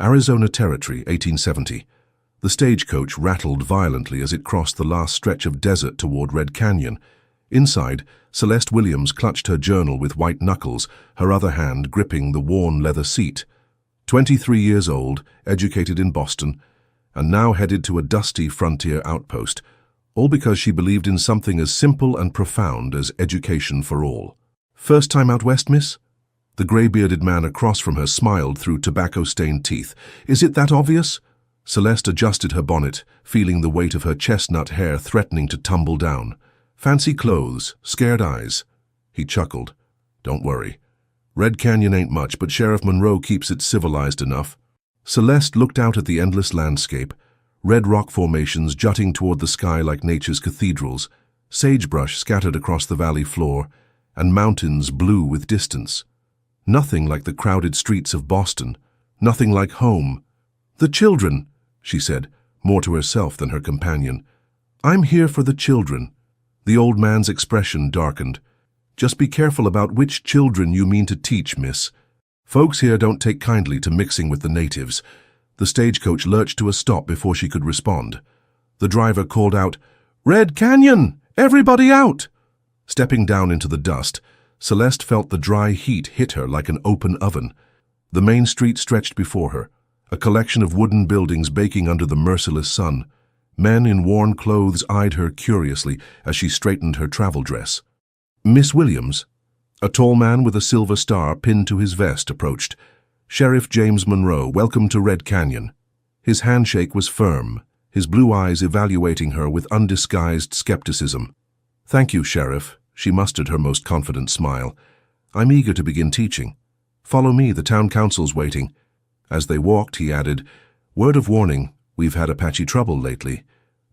Arizona Territory, 1870. The stagecoach rattled violently as it crossed the last stretch of desert toward Red Canyon. Inside, Celeste Williams clutched her journal with white knuckles, her other hand gripping the worn leather seat. 23 years old, educated in Boston, and now headed to a dusty frontier outpost, all because she believed in something as simple and profound as education for all. "First time out west, miss?" The grey-bearded man across from her smiled through tobacco-stained teeth. "Is it that obvious?" Celeste adjusted her bonnet, feeling the weight of her chestnut hair threatening to tumble down. "Fancy clothes, scared eyes." He chuckled. "Don't worry. Red Canyon ain't much, but Sheriff Monroe keeps it civilized enough." Celeste looked out at the endless landscape, red rock formations jutting toward the sky like nature's cathedrals, sagebrush scattered across the valley floor, and mountains blue with distance. Nothing like the crowded streets of Boston, nothing like home. "The children," she said, more to herself than her companion. "I'm here for the children." The old man's expression darkened. "Just be careful about which children you mean to teach, miss. Folks here don't take kindly to mixing with the natives." The stagecoach lurched to a stop before she could respond. The driver called out, "Red Canyon! Everybody out!" Stepping down into the dust, Celeste felt the dry heat hit her like an open oven. The main street stretched before her, a collection of wooden buildings baking under the merciless sun. Men in worn clothes eyed her curiously as she straightened her travel dress. "Miss Williams?" A tall man with a silver star pinned to his vest approached. "Sheriff James Monroe, welcome to Red Canyon." His handshake was firm, his blue eyes evaluating her with undisguised skepticism. "Thank you, Sheriff." She mustered her most confident smile. "I'm eager to begin teaching. Follow me, the town council's waiting." As they walked, he added, "Word of warning, we've had Apache trouble lately.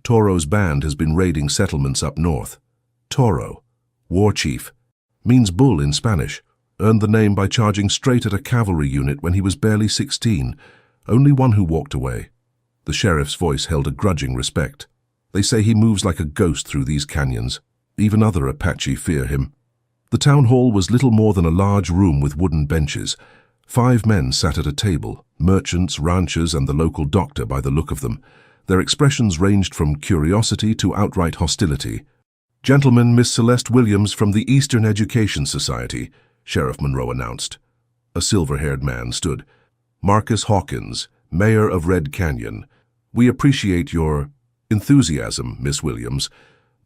Toro's band has been raiding settlements up north." Toro, war chief, means bull in Spanish. Earned the name by charging straight at a cavalry unit when he was barely 16, only one who walked away. The sheriff's voice held a grudging respect. "They say he moves like a ghost through these canyons. Even other Apache fear him." The town hall was little more than a large room with wooden benches. 5 men sat at a table, merchants, ranchers, and the local doctor by the look of them. Their expressions ranged from curiosity to outright hostility. "Gentlemen, Miss Celeste Williams from the Eastern Education Society," Sheriff Monroe announced. A silver-haired man stood. "Marcus Hawkins, Mayor of Red Canyon. We appreciate your enthusiasm, Miss Williams,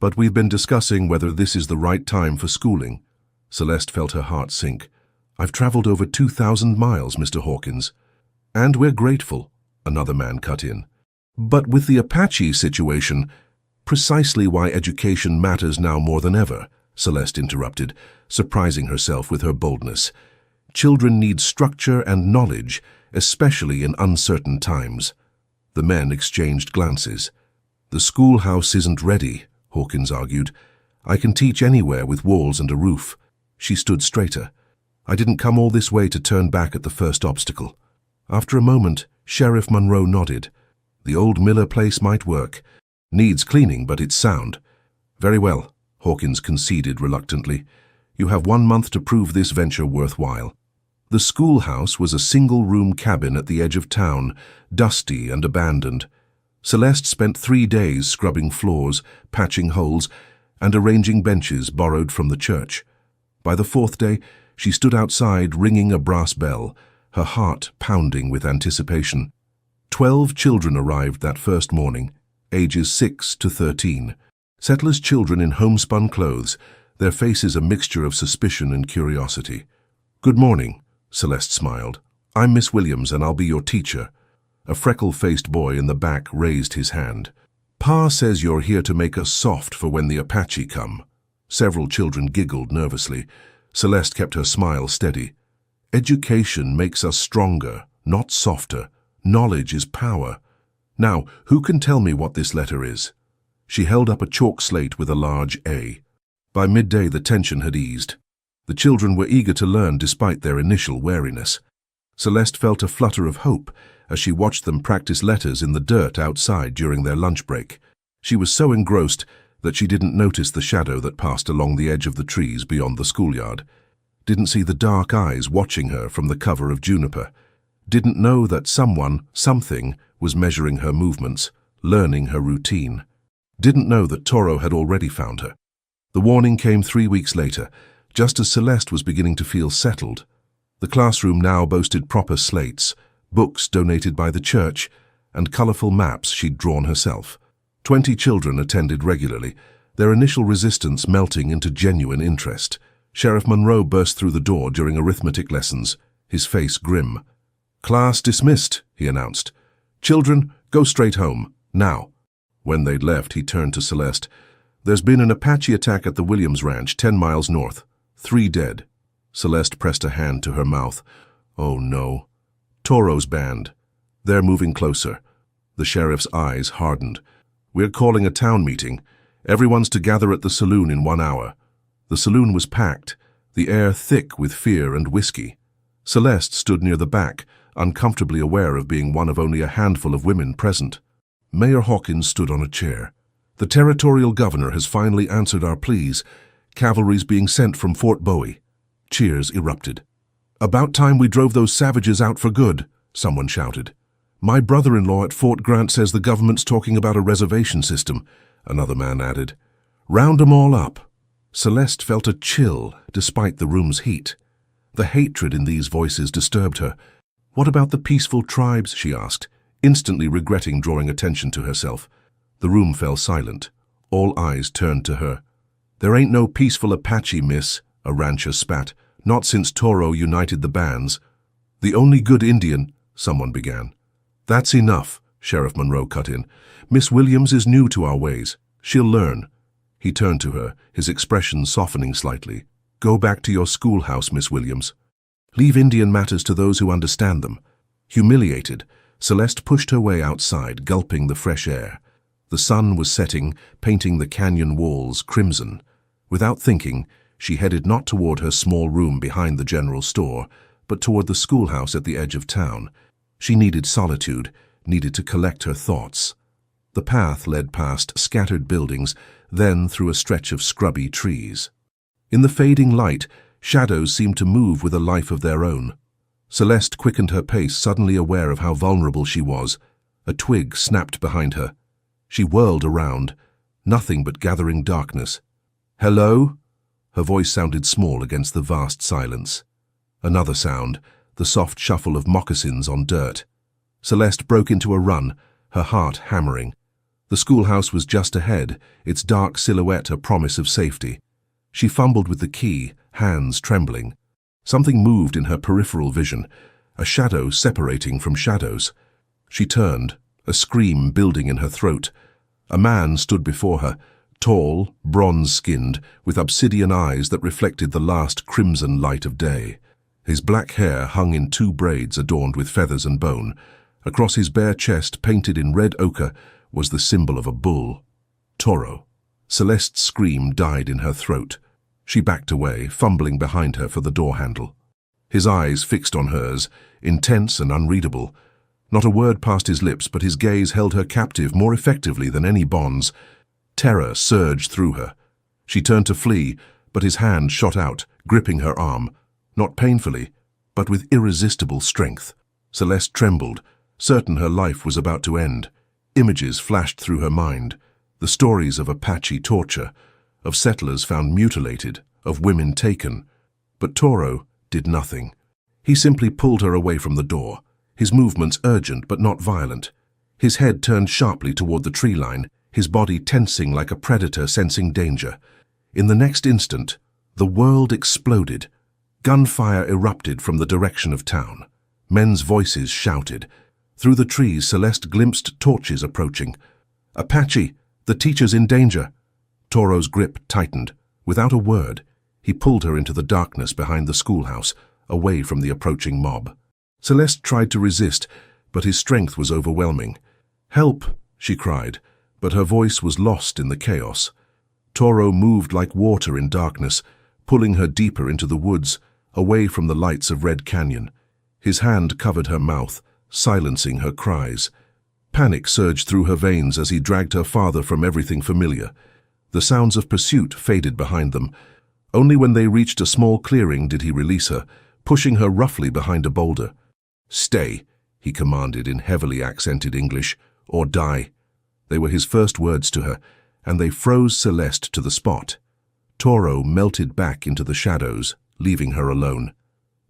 but we've been discussing whether this is the right time for schooling." Celeste felt her heart sink. "I've traveled over 2,000 miles, Mr. Hawkins." "And we're grateful," another man cut in. "But with the Apache situation, precisely why education matters now more than ever," Celeste interrupted, surprising herself with her boldness. "Children need structure and knowledge, especially in uncertain times." The men exchanged glances. "The schoolhouse isn't ready," Hawkins argued. "I can teach anywhere with walls and a roof." She stood straighter. "I didn't come all this way to turn back at the first obstacle." After a moment, Sheriff Monroe nodded. "The old Miller place might work. Needs cleaning, but it's sound." "Very well," Hawkins conceded reluctantly. "You have 1 month to prove this venture worthwhile." The schoolhouse was a single-room cabin at the edge of town, dusty and abandoned. Celeste spent 3 days scrubbing floors, patching holes, and arranging benches borrowed from the church. By the 4th day, she stood outside ringing a brass bell, her heart pounding with anticipation. 12 children arrived that first morning, ages 6 to 13. Settlers' children in homespun clothes, their faces a mixture of suspicion and curiosity. "Good morning," Celeste smiled. "I'm Miss Williams, and I'll be your teacher." A freckle-faced boy in the back raised his hand. "Pa says you're here to make us soft for when the Apache come." Several children giggled nervously. Celeste kept her smile steady. "Education makes us stronger, not softer. Knowledge is power. Now, who can tell me what this letter is?" She held up a chalk slate with a large A. By midday, the tension had eased. The children were eager to learn despite their initial wariness. Celeste felt a flutter of hope as she watched them practice letters in the dirt outside during their lunch break. She was so engrossed that she didn't notice the shadow that passed along the edge of the trees beyond the schoolyard, didn't see the dark eyes watching her from the cover of juniper. Didn't know that someone, something, was measuring her movements, learning her routine. Didn't know that Toro had already found her. The warning came 3 weeks later, just as Celeste was beginning to feel settled. The classroom now boasted proper slates, books donated by the church, and colorful maps she'd drawn herself. 20 children attended regularly, their initial resistance melting into genuine interest. Sheriff Monroe burst through the door during arithmetic lessons, his face grim. "Class dismissed," he announced. "Children, go straight home, now." When they'd left, he turned to Celeste. "There's been an Apache attack at the Williams Ranch, 10 miles north. 3 dead." Celeste pressed a hand to her mouth. "Oh no." "Toro's band. They're moving closer." The sheriff's eyes hardened. "We're calling a town meeting. Everyone's to gather at the saloon in 1 hour." The saloon was packed, the air thick with fear and whiskey. Celeste stood near the back, uncomfortably aware of being one of only a handful of women present. Mayor Hawkins stood on a chair. "The territorial governor has finally answered our pleas. Cavalry's being sent from Fort Bowie." Cheers erupted. "About time we drove those savages out for good," someone shouted. "My brother-in-law at Fort Grant says the government's talking about a reservation system," another man added. "Round 'em all up." Celeste felt a chill despite the room's heat. The hatred in these voices disturbed her. "What about the peaceful tribes?" she asked, instantly regretting drawing attention to herself. The room fell silent. All eyes turned to her. "There ain't no peaceful Apache, miss," a rancher spat. "Not since Toro united the bands." "The only good Indian," someone began. "That's enough," Sheriff Monroe cut in. "Miss Williams is new to our ways. She'll learn." He turned to her, his expression softening slightly. "Go back to your schoolhouse, Miss Williams. Leave Indian matters to those who understand them." Humiliated, Celeste pushed her way outside, gulping the fresh air. The sun was setting, painting the canyon walls crimson. Without thinking, she headed not toward her small room behind the general store, but toward the schoolhouse at the edge of town. She needed solitude, needed to collect her thoughts. The path led past scattered buildings, then through a stretch of scrubby trees. In the fading light, shadows seemed to move with a life of their own. Celeste quickened her pace, suddenly aware of how vulnerable she was. A twig snapped behind her. She whirled around. Nothing but gathering darkness. "Hello?" Her voice sounded small against the vast silence. Another sound, the soft shuffle of moccasins on dirt. Celeste broke into a run, her heart hammering. The schoolhouse was just ahead, its dark silhouette a promise of safety. She fumbled with the key, hands trembling. Something moved in her peripheral vision, a shadow separating from shadows. She turned, a scream building in her throat. A man stood before her, tall, bronze-skinned, with obsidian eyes that reflected the last crimson light of day. His black hair hung in 2 braids adorned with feathers and bone. Across his bare chest, painted in red ochre, was the symbol of a bull. Toro. Celeste's scream died in her throat. She backed away, fumbling behind her for the door handle. His eyes fixed on hers, intense and unreadable. Not a word passed his lips, but his gaze held her captive more effectively than any bonds. Terror surged through her. She turned to flee, but his hand shot out, gripping her arm. Not painfully, but with irresistible strength. Celeste trembled, certain her life was about to end. Images flashed through her mind. The stories of Apache torture, of settlers found mutilated, of women taken. But Toro did nothing. He simply pulled her away from the door, his movements urgent but not violent. His head turned sharply toward the tree line, his body tensing like a predator sensing danger. In the next instant, the world exploded. Gunfire erupted from the direction of town. Men's voices shouted. Through the trees, Celeste glimpsed torches approaching. "Apache! The teacher's in danger!" Toro's grip tightened. Without a word, he pulled her into the darkness behind the schoolhouse, away from the approaching mob. Celeste tried to resist, but his strength was overwhelming. "Help!" she cried, but her voice was lost in the chaos. Toro moved like water in darkness, pulling her deeper into the woods, away from the lights of Red Canyon. His hand covered her mouth, silencing her cries. Panic surged through her veins as he dragged her farther from everything familiar. The sounds of pursuit faded behind them. Only when they reached a small clearing did he release her, pushing her roughly behind a boulder. "Stay," he commanded in heavily accented English, "or die." They were his first words to her, and they froze Celeste to the spot. Toro melted back into the shadows, leaving her alone.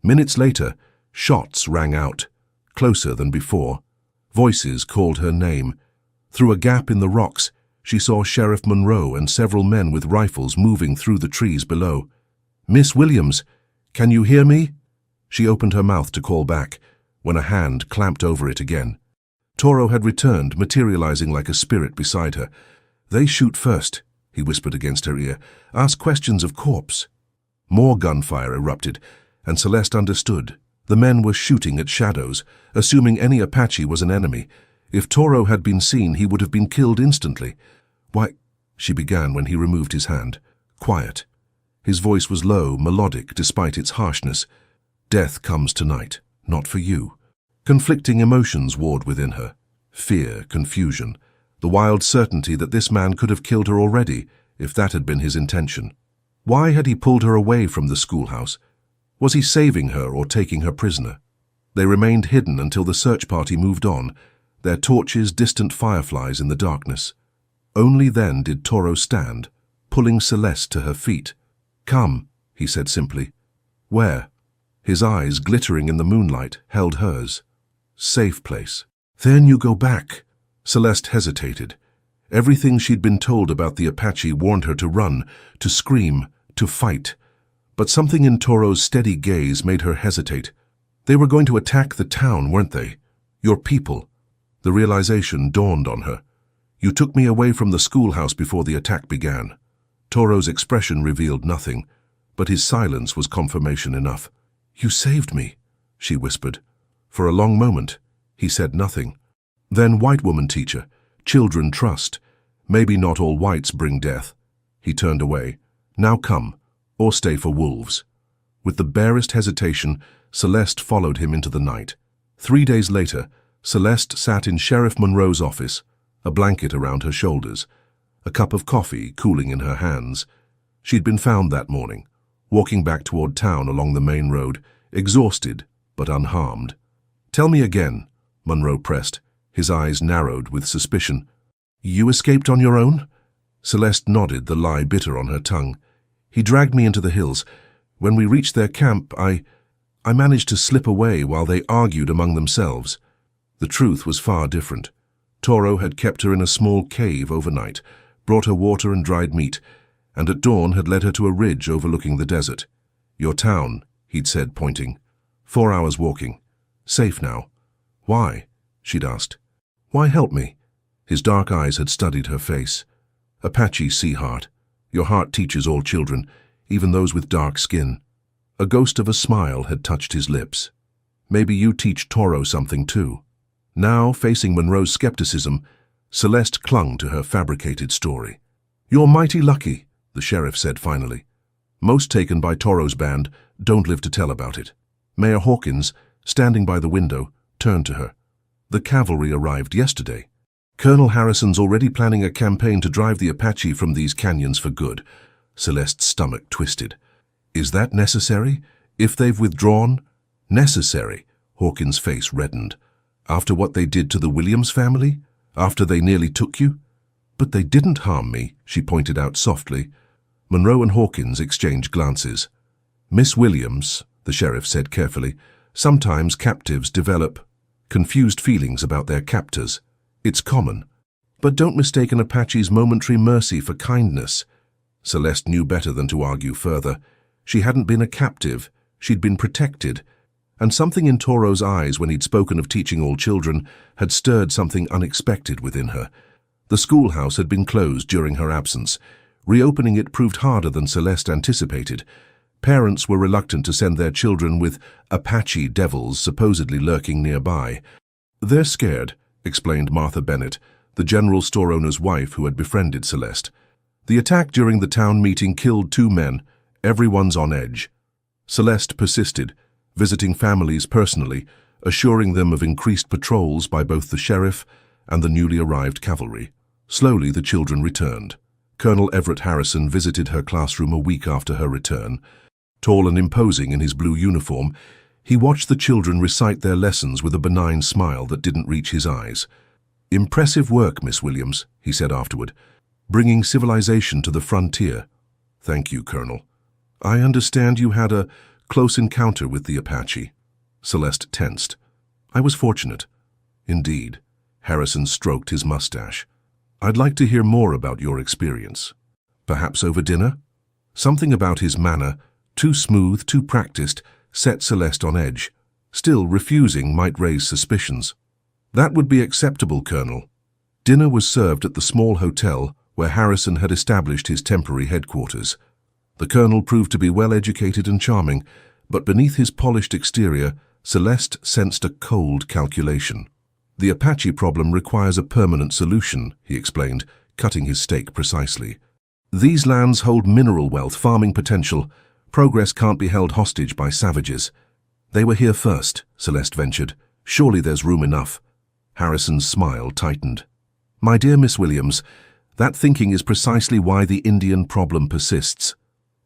Minutes later, shots rang out, closer than before. Voices called her name. Through a gap in the rocks, she saw Sheriff Monroe and several men with rifles moving through the trees below. "Miss Williams, can you hear me?" She opened her mouth to call back, when a hand clamped over it again. Toro had returned, materializing like a spirit beside her. "They shoot first," he whispered against her ear. "Ask questions of corpse." More gunfire erupted, and Celeste understood. The men were shooting at shadows, assuming any Apache was an enemy. If Toro had been seen, he would have been killed instantly. "Why," she began when he removed his hand. "Quiet." His voice was low, melodic, despite its harshness. "Death comes tonight, not for you." Conflicting emotions warred within her. Fear, confusion, the wild certainty that this man could have killed her already, if that had been his intention. Why had he pulled her away from the schoolhouse? Was he saving her or taking her prisoner? They remained hidden until the search party moved on, their torches distant fireflies in the darkness. Only then did Toro stand, pulling Celeste to her feet. "Come," he said simply. "Where?" His eyes, glittering in the moonlight, held hers. "Safe place." "Then you go back." Celeste hesitated. Everything she'd been told about the Apache warned her to run, to scream, to fight. But something in Toro's steady gaze made her hesitate. They were going to attack the town, weren't they? Your people. The realization dawned on her. "You took me away from the schoolhouse before the attack began." Toro's expression revealed nothing, but his silence was confirmation enough. "You saved me," she whispered. For a long moment, he said nothing. Then, "White woman teacher, children trust. Maybe not all whites bring death." He turned away. "Now come, or stay for wolves." With the barest hesitation, Celeste followed him into the night. 3 days later, Celeste sat in Sheriff Monroe's office, a blanket around her shoulders, a cup of coffee cooling in her hands. She'd been found that morning, walking back toward town along the main road, exhausted but unharmed. "Tell me again," Monroe pressed, his eyes narrowed with suspicion. "You escaped on your own?" Celeste nodded, the lie bitter on her tongue. "He dragged me into the hills. When we reached their camp, I managed to slip away while they argued among themselves." The truth was far different. Toro had kept her in a small cave overnight, brought her water and dried meat, and at dawn had led her to a ridge overlooking the desert. "Your town," he'd said, pointing. 4 hours walking. Safe now." "Why?" she'd asked. "Why help me?" His dark eyes had studied her face. "Apache sea heart. Your heart teaches all children, even those with dark skin." A ghost of a smile had touched his lips. "Maybe you teach Toro something too." Now, facing Monroe's skepticism, Celeste clung to her fabricated story. "You're mighty lucky," the sheriff said finally. "Most taken by Toro's band don't live to tell about it." Mayor Hawkins, standing by the window, turned to her. "The cavalry arrived yesterday. Colonel Harrison's already planning a campaign to drive the Apache from these canyons for good." Celeste's stomach twisted. "Is that necessary? If they've withdrawn?" "Necessary," Hawkins' face reddened. "After what they did to the Williams family? After they nearly took you?" "But they didn't harm me," she pointed out softly. Monroe and Hawkins exchanged glances. "Miss Williams," the sheriff said carefully, "sometimes captives develop confused feelings about their captors. It's common. But don't mistake an Apache's momentary mercy for kindness." Celeste knew better than to argue further. She hadn't been a captive, she'd been protected. And something in Toro's eyes when he'd spoken of teaching all children had stirred something unexpected within her. The schoolhouse had been closed during her absence. Reopening it proved harder than Celeste anticipated. Parents were reluctant to send their children with Apache devils supposedly lurking nearby. "They're scared," explained Martha Bennett, the general store owner's wife who had befriended Celeste. "The attack during the town meeting killed 2 men. Everyone's on edge." Celeste persisted, visiting families personally, assuring them of increased patrols by both the sheriff and the newly arrived cavalry. Slowly the children returned. Colonel Everett Harrison visited her classroom a week after her return. Tall and imposing in his blue uniform, He watched the children recite their lessons with a benign smile that didn't reach his eyes. "Impressive work, Miss Williams," he said afterward. "Bringing civilization to the frontier." "Thank you, Colonel. I understand you had a close encounter with the Apache." Celeste tensed. "I was fortunate." "Indeed." Harrison stroked his mustache. "I'd like to hear more about your experience. Perhaps over dinner?" Something about his manner, too smooth, too practiced, set Celeste on edge. Still, refusing might raise suspicions. "That would be acceptable, Colonel." Dinner was served at the small hotel where Harrison had established his temporary headquarters. The colonel proved to be well-educated and charming, but beneath his polished exterior, Celeste sensed a cold calculation. "The Apache problem requires a permanent solution," he explained, cutting his steak precisely. "These lands hold mineral wealth, farming potential. Progress can't be held hostage by savages." "They were here first," Celeste ventured. "Surely there's room enough." Harrison's smile tightened. "My dear Miss Williams, that thinking is precisely why the Indian problem persists.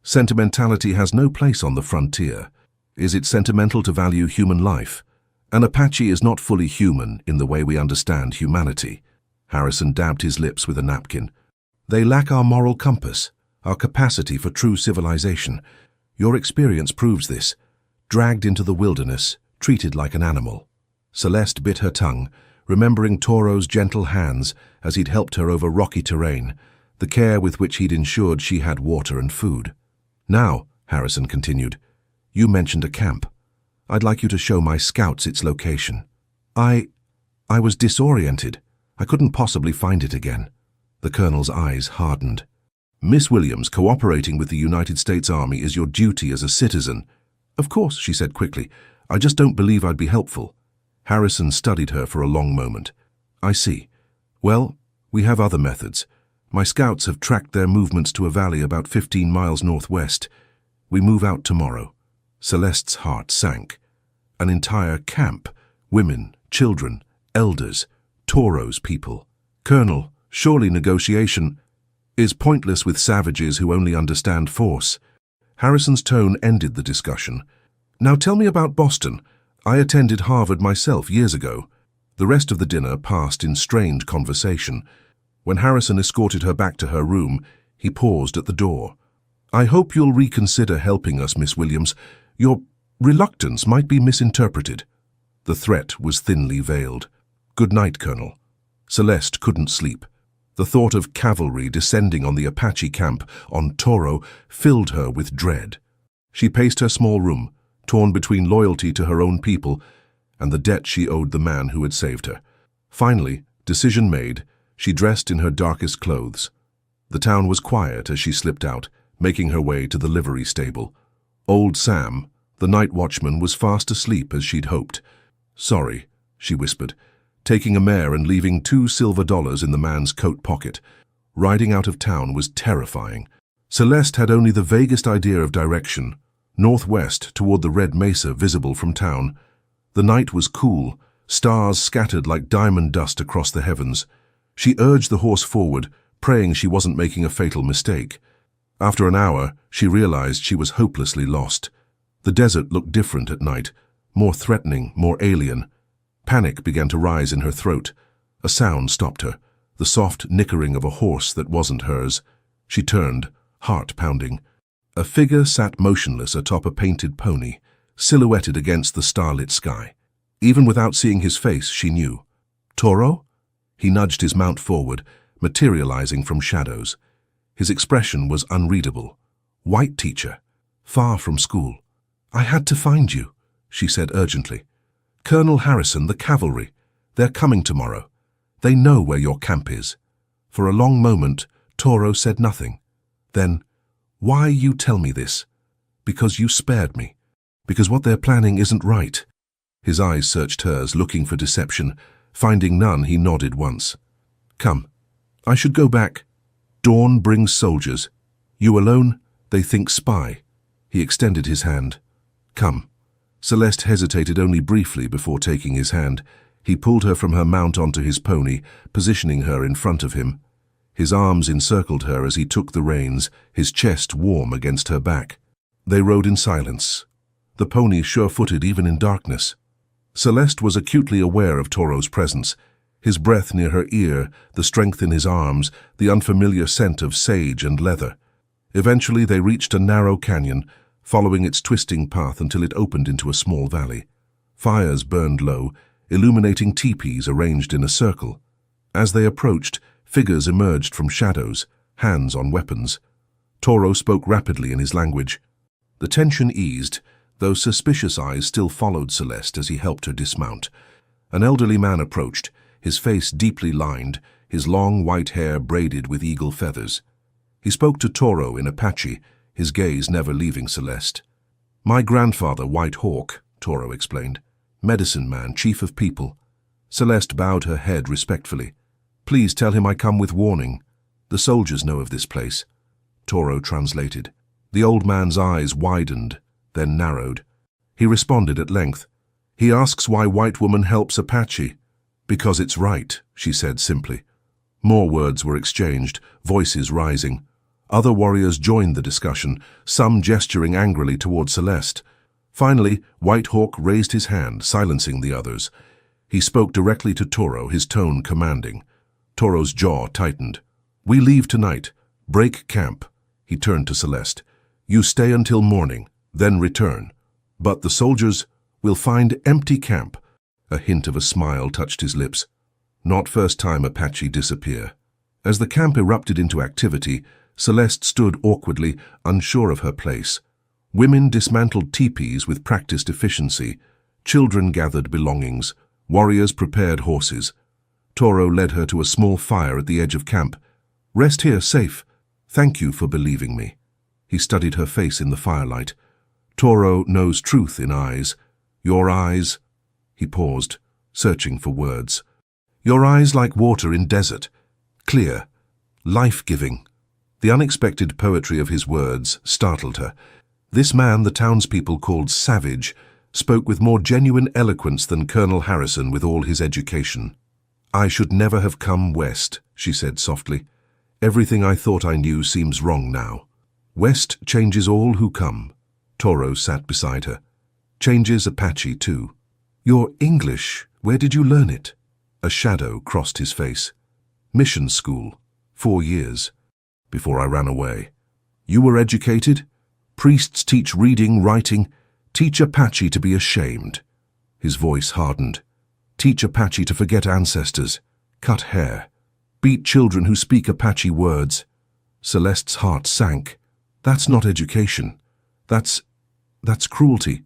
Sentimentality has no place on the frontier. Is it sentimental to value human life? An Apache is not fully human in the way we understand humanity." Harrison dabbed his lips with a napkin. "They lack our moral compass, our capacity for true civilization. Your experience proves this. Dragged into the wilderness, treated like an animal." Celeste bit her tongue, remembering Toro's gentle hands as he'd helped her over rocky terrain, the care with which he'd ensured she had water and food. "Now," Harrison continued, "you mentioned a camp. I'd like you to show my scouts its location." I was disoriented. I couldn't possibly find it again." The colonel's eyes hardened. "Miss Williams, cooperating with the United States Army is your duty as a citizen." "Of course," she said quickly. "I just don't believe I'd be helpful." Harrison studied her for a long moment. "I see. Well, we have other methods. My scouts have tracked their movements to a valley about 15 miles northwest. We move out tomorrow." Celeste's heart sank. An entire camp, women, children, elders, Toro's people. "Colonel, surely negotiation is pointless with savages who only understand force." Harrison's tone ended the discussion. "Now tell me about Boston. I attended Harvard myself years ago." The rest of the dinner passed in strained conversation. When Harrison escorted her back to her room, he paused at the door. "I hope you'll reconsider helping us, Miss Williams. Your reluctance might be misinterpreted." The threat was thinly veiled. "Good night, Colonel." Celeste couldn't sleep. The thought of cavalry descending on the Apache camp on Toro filled her with dread. She paced her small room, torn between loyalty to her own people and the debt she owed the man who had saved her. Finally, decision made, she dressed in her darkest clothes. The town was quiet as she slipped out, making her way to the livery stable. Old Sam, the night watchman, was fast asleep as she'd hoped. "Sorry," she whispered, taking a mare and leaving $2 silver in the man's coat pocket. Riding out of town was terrifying. Celeste had only the vaguest idea of direction, northwest toward the red mesa visible from town. The night was cool, stars scattered like diamond dust across the heavens. She urged the horse forward, praying she wasn't making a fatal mistake. After an hour, she realized she was hopelessly lost. The desert looked different at night, more threatening, more alien. Panic began to rise in her throat. A sound stopped her, the soft nickering of a horse that wasn't hers. She turned, heart pounding. A figure sat motionless atop a painted pony, silhouetted against the starlit sky. Even without seeing his face, she knew. "Toro?" He nudged his mount forward, materializing from shadows. His expression was unreadable. "White teacher, far from school." "I had to find you," she said urgently. "Colonel Harrison, the cavalry. They're coming tomorrow. They know where your camp is." For a long moment, Toro said nothing. Then, "Why you tell me this?" "Because you spared me. Because what they're planning isn't right." His eyes searched hers, looking for deception. Finding none, he nodded once. "Come. I should go back. Dawn brings soldiers. You alone, they think spy." He extended his hand. "Come." Celeste hesitated only briefly before taking his hand. He pulled her from her mount onto his pony, positioning her in front of him. His arms encircled her as he took the reins, his chest warm against her back. They rode in silence. the pony sure-footed even in darkness. Celeste was acutely aware of Toro's presence, his breath near her ear, the strength in his arms, the unfamiliar scent of sage and leather. Eventually they reached a narrow canyon, following its twisting path until it opened into a small valley. Fires burned low, illuminating teepees arranged in a circle. As they approached, figures emerged from shadows, hands on weapons. Toro spoke rapidly in his language. The tension eased, though suspicious eyes still followed Celeste as he helped her dismount. An elderly man approached, his face deeply lined, his long white hair braided with eagle feathers. He spoke to Toro in Apache, his gaze never leaving Celeste. "My grandfather, White Hawk," Toro explained. "Medicine man, chief of people." Celeste bowed her head respectfully. "Please tell him I come with warning. The soldiers know of this place." Toro translated. The old man's eyes widened, then narrowed. He responded at length. "He asks why white woman helps Apache." "Because it's right," she said simply. More words were exchanged, voices rising. Other warriors joined the discussion, some gesturing angrily toward Celeste. Finally, White Hawk raised his hand, silencing the others. He spoke directly to Toro, his tone commanding. Toro's jaw tightened. "We leave tonight. Break camp." He turned to Celeste. "You stay until morning, then return. But the soldiers will find empty camp." A hint of a smile touched his lips. Not first time Apache disappear. As the camp erupted into activity, Celeste stood awkwardly, unsure of her place. Women dismantled teepees with practiced efficiency. Children gathered belongings. Warriors prepared horses. Toro led her to a small fire at the edge of camp. "Rest here, safe. Thank you for believing me." He studied her face in the firelight. Toro knows truth in eyes. "Your eyes—" He paused, searching for words. "Your eyes like water in desert. Clear. Life-giving." The unexpected poetry of his words startled her. This man the townspeople called savage spoke with more genuine eloquence than Colonel Harrison with all his education. "I should never have come west," she said softly. "Everything I thought I knew seems wrong now. West changes all who come." Toro sat beside her. "Changes Apache too." "Your English, where did you learn it?" A shadow crossed his face. "Mission school, 4 years. Before I ran away." "You were educated? Priests teach reading, writing. Teach Apache to be ashamed." His voice hardened. "Teach Apache to forget ancestors. Cut hair. Beat children who speak Apache words." Celeste's heart sank. "That's not education. That's cruelty.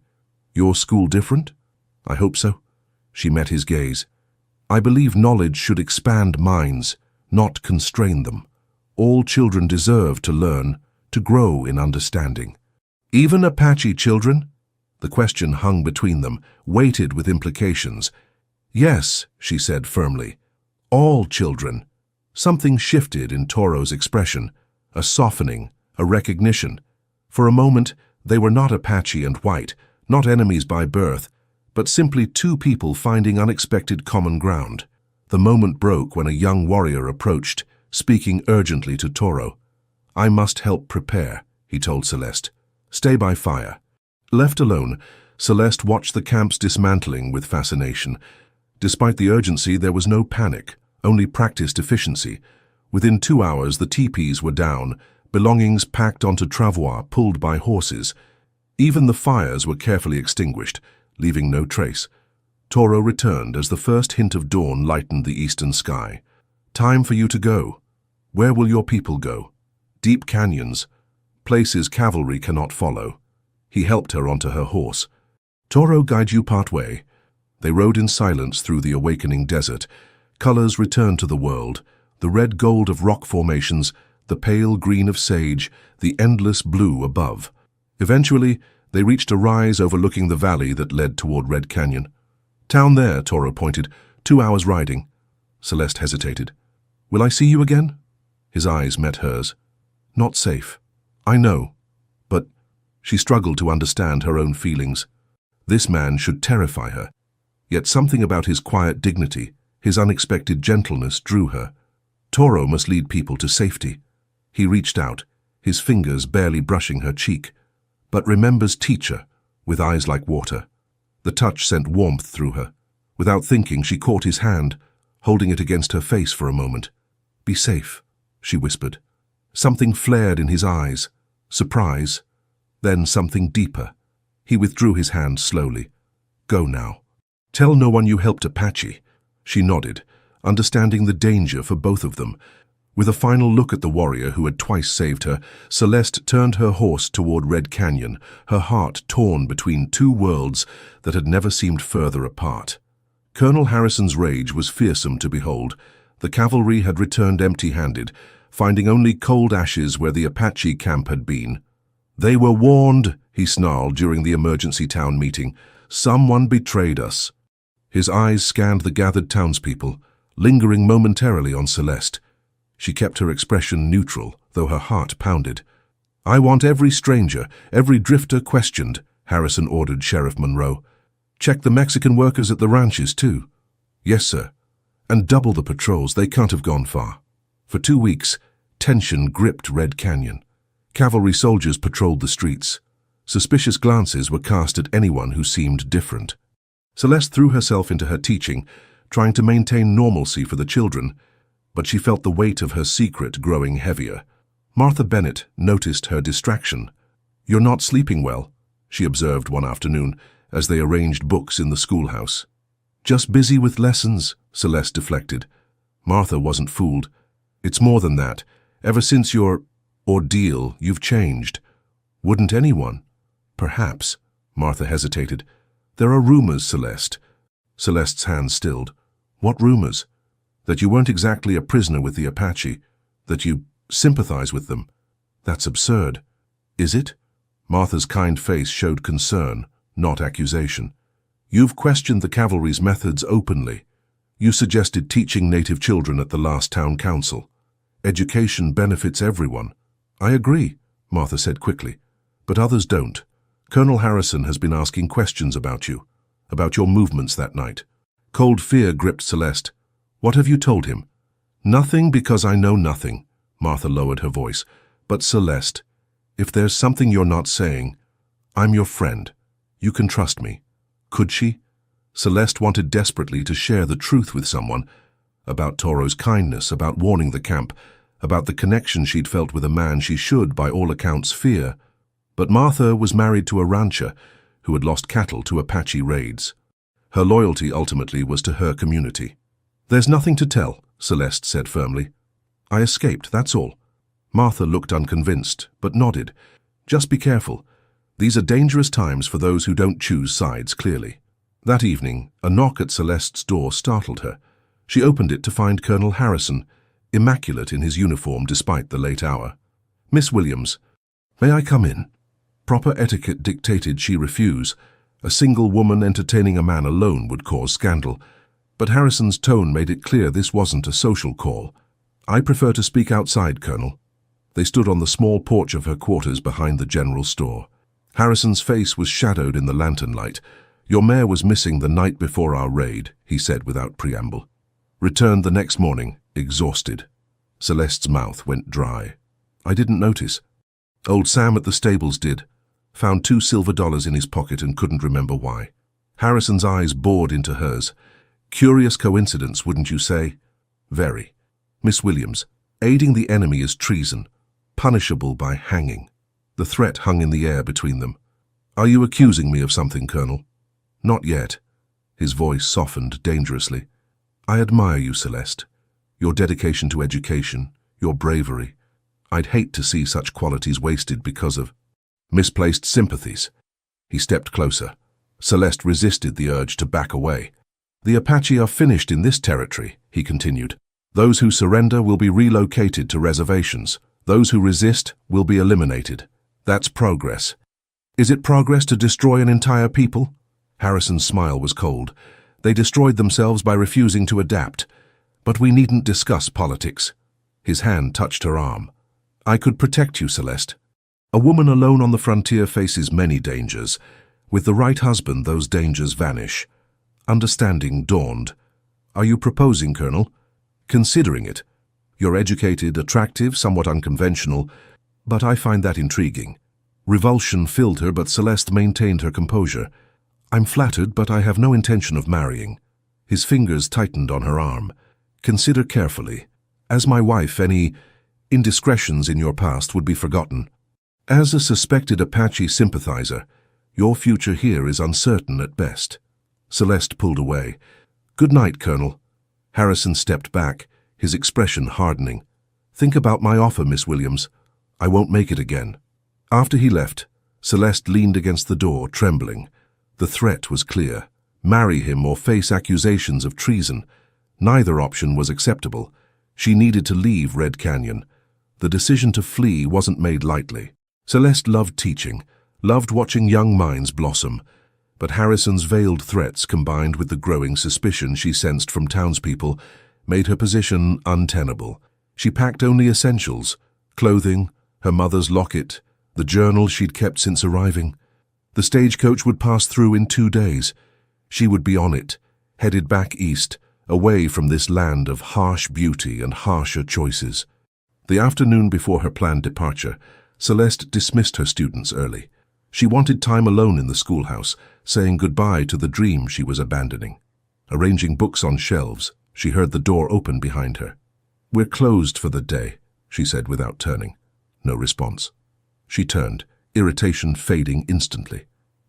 Your school different?" "I hope so." She met his gaze. "I believe knowledge should expand minds, not constrain them. All children deserve to learn, to grow in understanding." "Even Apache children?" The question hung between them, weighted with implications. "Yes," she said firmly. "All children." Something shifted in Toro's expression, a softening, a recognition. For a moment, they were not Apache and white, not enemies by birth, but simply two people finding unexpected common ground. The moment broke when a young warrior approached, speaking urgently to Toro. "I must help prepare," he told Celeste. "Stay by fire." Left alone, Celeste watched the camp's dismantling with fascination. Despite the urgency, there was no panic, only practiced efficiency. Within 2 hours, the teepees were down, belongings packed onto travois pulled by horses. Even the fires were carefully extinguished, leaving no trace. Toro returned as the first hint of dawn lightened the eastern sky. "Time for you to go. Where will your people go?" "Deep canyons. Places cavalry cannot follow." He helped her onto her horse. "Toro guide you part way." They rode in silence through the awakening desert. Colors returned to the world, the red gold of rock formations, the pale green of sage, the endless blue above. Eventually, they reached a rise overlooking the valley that led toward Red Canyon. "Town there," Toro pointed. 2 hours riding." Celeste hesitated. "Will I see you again?" His eyes met hers. "Not safe. I know." But she struggled to understand her own feelings. This man should terrify her. Yet something about his quiet dignity, his unexpected gentleness drew her. Toro must lead people to safety. He reached out, his fingers barely brushing her cheek. "But remember's teacher, with eyes like water. The touch sent warmth through her. Without thinking, she caught his hand, holding it against her face for a moment. "Be safe," she whispered. Something flared in his eyes. Surprise, then something deeper. He withdrew his hand slowly. "Go now. Tell no one you helped Apache." She nodded, understanding the danger for both of them. With a final look at the warrior who had twice saved her, Celeste turned her horse toward Red Canyon, her heart torn between two worlds that had never seemed further apart. Colonel Harrison's rage was fearsome to behold. The cavalry had returned empty-handed, finding only cold ashes where the Apache camp had been. "They were warned," he snarled during the emergency town meeting. "Someone betrayed us." His eyes scanned the gathered townspeople, lingering momentarily on Celeste. She kept her expression neutral, though her heart pounded. "I want every stranger, every drifter questioned," Harrison ordered Sheriff Monroe. "Check the Mexican workers at the ranches, too." "Yes, sir. And double the patrols, they can't have gone far." For 2 weeks, tension gripped Red Canyon. Cavalry soldiers patrolled the streets. Suspicious glances were cast at anyone who seemed different. Celeste threw herself into her teaching, trying to maintain normalcy for the children, but she felt the weight of her secret growing heavier. Martha Bennett noticed her distraction. "You're not sleeping well," she observed one afternoon as they arranged books in the schoolhouse. "Just busy with lessons," Celeste deflected. Martha wasn't fooled. "It's more than that. Ever since your ordeal, you've changed." "Wouldn't anyone?" "Perhaps." Martha hesitated. "There are rumors, Celeste." Celeste's hand stilled. "What rumors?" "That you weren't exactly a prisoner with the Apache. That you sympathize with them." "That's absurd." "Is it?" Martha's kind face showed concern, not accusation. "You've questioned the cavalry's methods openly. You suggested teaching native children at the last town council. Education benefits everyone." "I agree," Martha said quickly. "But others don't. Colonel Harrison has been asking questions about you, about your movements that night." Cold fear gripped Celeste. "What have you told him?" "Nothing, because I know nothing." Martha lowered her voice. "But Celeste, if there's something you're not saying, I'm your friend. You can trust me." Could she? Celeste wanted desperately to share the truth with someone, about Toro's kindness, about warning the camp, about the connection she'd felt with a man she should, by all accounts, fear. But Martha was married to a rancher who had lost cattle to Apache raids. Her loyalty ultimately was to her community. "There's nothing to tell," Celeste said firmly. "I escaped, that's all." Martha looked unconvinced, but nodded. "Just be careful. These are dangerous times for those who don't choose sides clearly." That evening, a knock at Celeste's door startled her. She opened it to find Colonel Harrison, immaculate in his uniform despite the late hour. "Miss Williams, may I come in?" Proper etiquette dictated she refuse. A single woman entertaining a man alone would cause scandal. But Harrison's tone made it clear this wasn't a social call. "I prefer to speak outside, Colonel." They stood on the small porch of her quarters behind the general store. Harrison's face was shadowed in the lantern light. "Your mare was missing the night before our raid," he said without preamble. "Returned the next morning, exhausted." Celeste's mouth went dry. "I didn't notice." "Old Sam at the stables did. Found $2 silver in his pocket and couldn't remember why." Harrison's eyes bored into hers. "Curious coincidence, wouldn't you say?" "Very." "Miss Williams, aiding the enemy is treason, punishable by hanging." The threat hung in the air between them. "Are you accusing me of something, Colonel?" "Not yet." His voice softened dangerously. "I admire you, Celeste. Your dedication to education, your bravery. I'd hate to see such qualities wasted because of misplaced sympathies." He stepped closer. Celeste resisted the urge to back away. "The Apache are finished in this territory," he continued. "Those who surrender will be relocated to reservations. Those who resist will be eliminated. That's progress." "Is it progress to destroy an entire people?" Harrison's smile was cold. "They destroyed themselves by refusing to adapt. But we needn't discuss politics." His hand touched her arm. "I could protect you, Celeste. A woman alone on the frontier faces many dangers. With the right husband, those dangers vanish." Understanding dawned. "Are you proposing, Colonel?" "Considering it. You're educated, attractive, somewhat unconventional, but I find that intriguing." Revulsion filled her, but Celeste maintained her composure. "I'm flattered, but I have no intention of marrying." His fingers tightened on her arm. "Consider carefully. As my wife, any indiscretions in your past would be forgotten. As a suspected Apache sympathizer, your future here is uncertain at best." Celeste pulled away. "Good night, Colonel." Harrison stepped back, his expression hardening. "Think about my offer, Miss Williams. I won't make it again." After he left, Celeste leaned against the door, trembling. The threat was clear. Marry him or face accusations of treason. Neither option was acceptable. She needed to leave Red Canyon. The decision to flee wasn't made lightly. Celeste loved teaching, loved watching young minds blossom, but Harrison's veiled threats, combined with the growing suspicion she sensed from townspeople, made her position untenable. She packed only essentials: clothing, her mother's locket, the journal she'd kept since arriving. The stagecoach would pass through in 2 days. She would be on it, headed back east, away from this land of harsh beauty and harsher choices. The afternoon before her planned departure, Celeste dismissed her students early. She wanted time alone in the schoolhouse, saying goodbye to the dream she was abandoning. Arranging books on shelves, she heard the door open behind her. "We're closed for the day," she said without turning. No response. She turned, irritation fading instantly.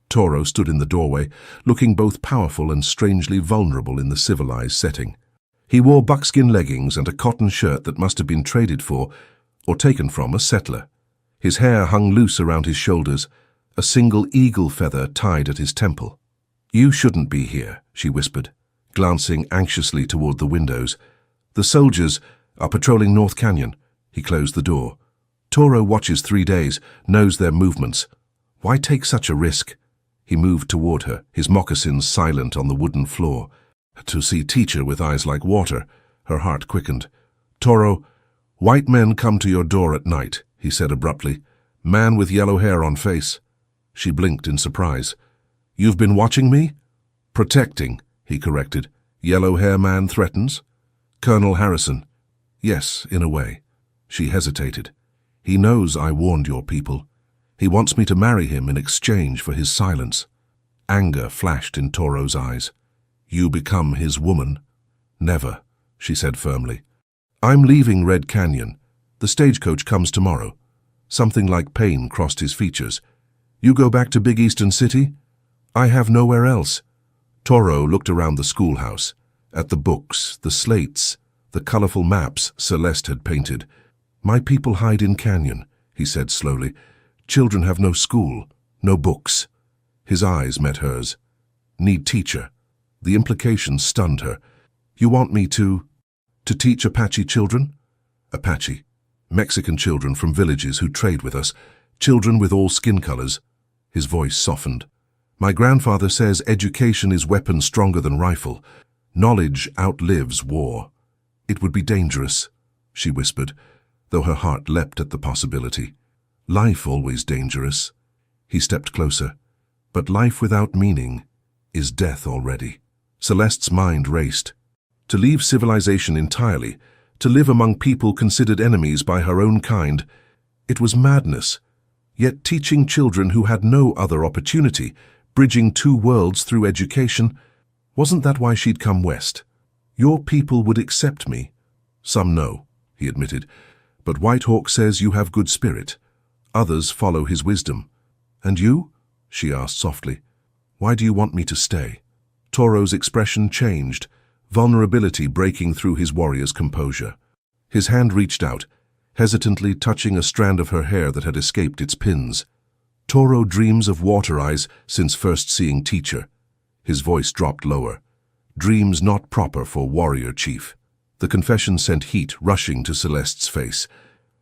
Toro stood in the doorway, looking both powerful and strangely vulnerable in the civilized setting. He wore buckskin leggings and a cotton shirt that must have been traded for or taken from a settler. His hair hung loose around his shoulders, a single eagle feather tied at his temple. "You shouldn't be here," she whispered, glancing anxiously toward the windows. "The soldiers are patrolling North Canyon." He closed the door. "Toro watches 3 days, knows their movements. Why take such a risk?" He moved toward her, his moccasins silent on the wooden floor. To see Teacher with eyes like water, her heart quickened. "Toro, white men come to your door at night," he said abruptly. "Man with yellow hair on face." She blinked in surprise. "You've been watching me?" "Protecting," he corrected. "Yellow hair man threatens?" "Colonel Harrison." "Yes, in a way." She hesitated. "He knows I warned your people. He wants me to marry him in exchange for his silence." Anger flashed in Toro's eyes. "You become his woman?" "Never," she said firmly. "I'm leaving Red Canyon. The stagecoach comes tomorrow." Something like pain crossed his features. "You go back to Big Eastern City?" "I have nowhere else." Toro looked around the schoolhouse, at the books, the slates, the colorful maps Celeste had painted. "My people hide in Canyon," he said slowly. "Children have no school, no books." His eyes met hers. "Need teacher." The implication stunned her. "You want me to teach Apache children?" "Apache. Mexican children from villages who trade with us. Children with all skin colors." His voice softened. "My grandfather says education is weapon stronger than rifle. Knowledge outlives war. It would be dangerous," she whispered, though her heart leapt at the possibility. "Life always dangerous." He stepped closer. "But life without meaning is death already." Celeste's mind raced. To leave civilization entirely, to live among people considered enemies by her own kind, it was madness. Yet teaching children who had no other opportunity, bridging 2 worlds through education, wasn't that why she'd come west? "Your people would accept me." "Some no," he admitted. "But White Hawk says you have good spirit. Others follow his wisdom." "And you?" she asked softly. "Why do you want me to stay?" Toro's expression changed, vulnerability breaking through his warrior's composure. His hand reached out, hesitantly touching a strand of her hair that had escaped its pins. "Toro dreams of water eyes since first seeing Teacher." His voice dropped lower. "Dreams not proper for warrior chief." The confession sent heat rushing to Celeste's face.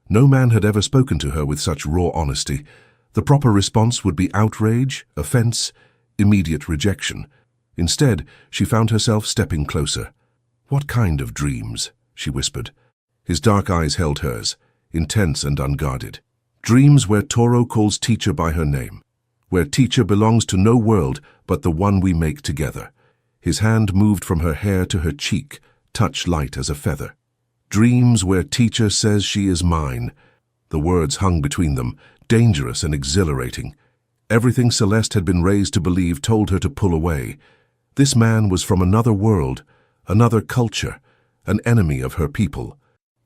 No man had ever spoken to her with such raw honesty. The proper response would be outrage, offense, immediate rejection. Instead, she found herself stepping closer. "What kind of dreams?" she whispered. His dark eyes held hers, intense and unguarded. "Dreams where Toro calls Teacher by her name, where Teacher belongs to no world but the one we make together." His hand moved from her hair to her cheek, touch light as a feather. "Dreams where Teacher says she is mine." The words hung between them, dangerous and exhilarating. Everything Celeste had been raised to believe told her to pull away. This man was from another world, another culture, an enemy of her people.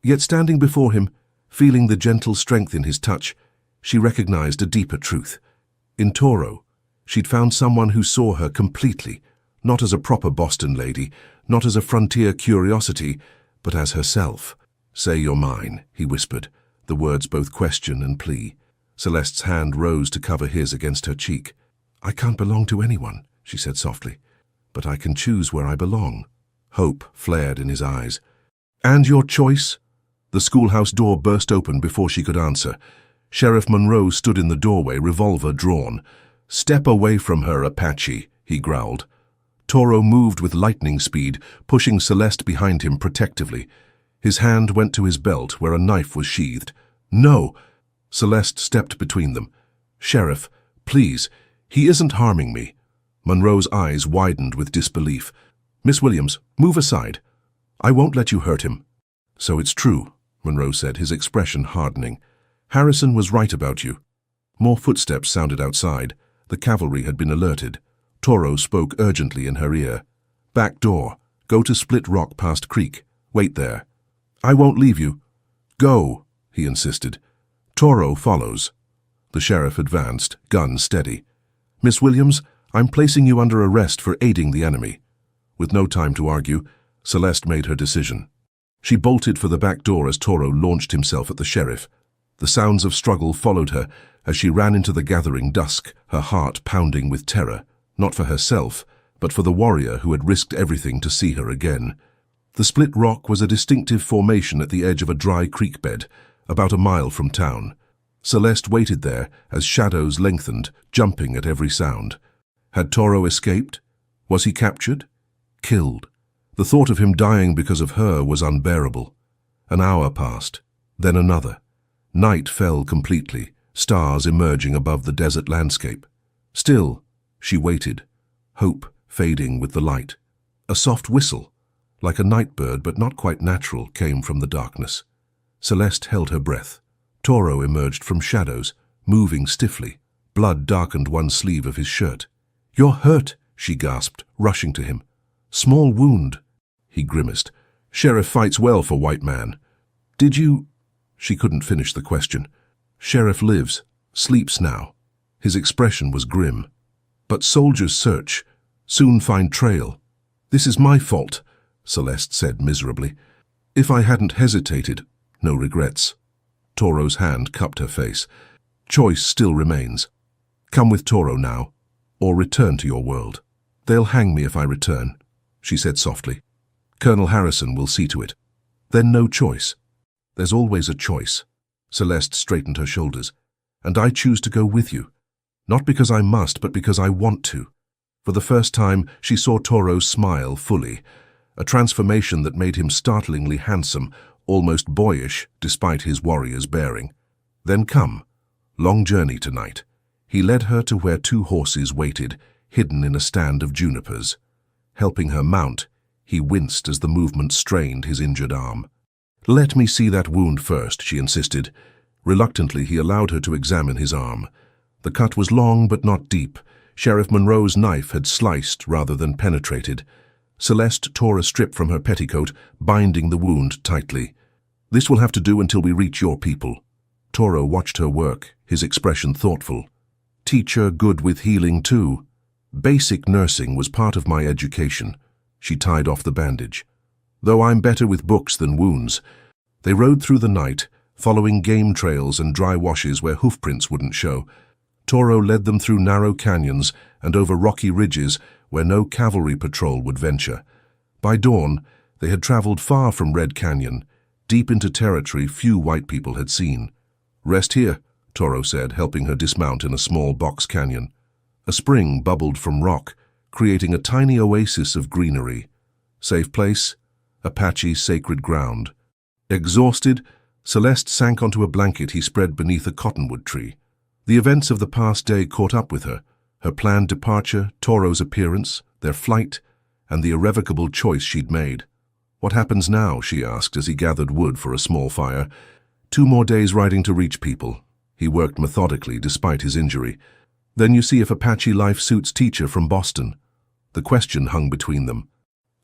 Yet standing before him, feeling the gentle strength in his touch, she recognized a deeper truth. In Toro, she'd found someone who saw her completely, not as a proper Boston lady, not as a frontier curiosity, but as herself. "Say you're mine," he whispered, the words both question and plea. Celeste's hand rose to cover his against her cheek. "I can't belong to anyone," she said softly, "but I can choose where I belong." Hope flared in his eyes. "And your choice?" The schoolhouse door burst open before she could answer. Sheriff Monroe stood in the doorway, revolver drawn. "Step away from her, Apache," he growled. Toro moved with lightning speed, pushing Celeste behind him protectively. His hand went to his belt, where a knife was sheathed. "No!" Celeste stepped between them. "Sheriff, please, he isn't harming me." Monroe's eyes widened with disbelief. "Miss Williams, move aside. I won't let you hurt him." "So it's true," Monroe said, his expression hardening. "Harrison was right about you." More footsteps sounded outside. The cavalry had been alerted. Toro spoke urgently in her ear. "Back door. Go to Split Rock past Creek. Wait there." "I won't leave you." "Go," he insisted. Toro follows. The sheriff advanced, gun steady. "Miss Williams, I'm placing you under arrest for aiding the enemy." With no time to argue, Celeste made her decision. She bolted for the back door as Toro launched himself at the sheriff. The sounds of struggle followed her as she ran into the gathering dusk, her heart pounding with terror, not for herself, but for the warrior who had risked everything to see her again. The Split Rock was a distinctive formation at the edge of a dry creek bed, about a mile from town. Celeste waited there as shadows lengthened, jumping at every sound. Had Toro escaped? Was he captured? Killed? The thought of him dying because of her was unbearable. An hour passed, then another. Night fell completely, stars emerging above the desert landscape. Still, she waited, hope fading with the light. A soft whistle, like a night bird but not quite natural, came from the darkness. Celeste held her breath. Toro emerged from shadows, moving stiffly. Blood darkened one sleeve of his shirt. "You're hurt," she gasped, rushing to him. "Small wound." He grimaced. "Sheriff fights well for white man." "Did you—" She couldn't finish the question. "Sheriff lives, sleeps now." His expression was grim. "But soldiers search, soon find trail." "This is my fault," Celeste said miserably. "If I hadn't hesitated, no regrets." Toro's hand cupped her face. "Choice still remains. Come with Toro now, or return to your world." "They'll hang me if I return," she said softly. "Colonel Harrison will see to it." "Then no choice." "There's always a choice." Celeste straightened her shoulders. "And I choose to go with you. Not because I must, but because I want to." For the first time, she saw Toro smile fully, a transformation that made him startlingly handsome, almost boyish, despite his warrior's bearing. "Then come. Long journey tonight." He led her to where two horses waited, hidden in a stand of junipers. Helping her mount, he winced as the movement strained his injured arm. "Let me see that wound first," she insisted. Reluctantly, he allowed her to examine his arm. The cut was long but not deep. Sheriff Monroe's knife had sliced rather than penetrated. Celeste tore a strip from her petticoat, binding the wound tightly. "This will have to do until we reach your people." Toro watched her work, his expression thoughtful. "Teacher good with healing too. Basic nursing was part of my education." She tied off the bandage. "Though I'm better with books than wounds." They rode through the night, following game trails and dry washes where hoofprints wouldn't show. Toro led them through narrow canyons and over rocky ridges where no cavalry patrol would venture. By dawn, they had traveled far from Red Canyon, deep into territory few white people had seen. "Rest here," Toro said, helping her dismount in a small box canyon. A spring bubbled from rock, creating a tiny oasis of greenery. Safe place? Apache sacred ground. Exhausted, Celeste sank onto a blanket he spread beneath a cottonwood tree. The events of the past day caught up with her, her planned departure, Toro's appearance, their flight, and the irrevocable choice she'd made. "What happens now?" she asked as he gathered wood for a small fire. "2 more days riding to reach people. He worked methodically despite his injury. Then you see if Apache life suits teacher from Boston. The question hung between them.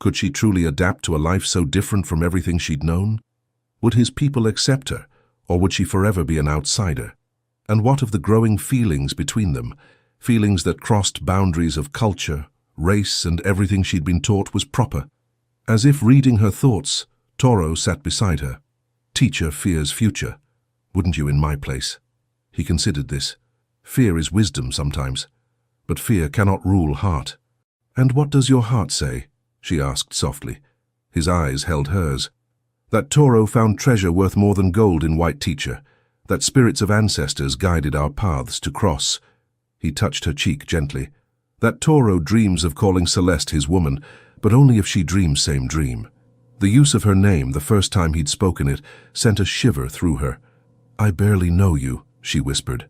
Could she truly adapt to a life so different from everything she'd known? Would his people accept her, or would she forever be an outsider? And what of the growing feelings between them, feelings that crossed boundaries of culture, race, and everything she'd been taught was proper? As if reading her thoughts, Toro sat beside her. Teacher fears future. Wouldn't you in my place? He considered this. Fear is wisdom sometimes, but fear cannot rule heart. And what does your heart say? She asked softly. His eyes held hers. That Toro found treasure worth more than gold in white teacher, that spirits of ancestors guided our paths to cross. He touched her cheek gently. That Toro dreams of calling Celeste his woman, but only if she dreams same dream. The use of her name, the first time he'd spoken it, sent a shiver through her. I barely know you, she whispered.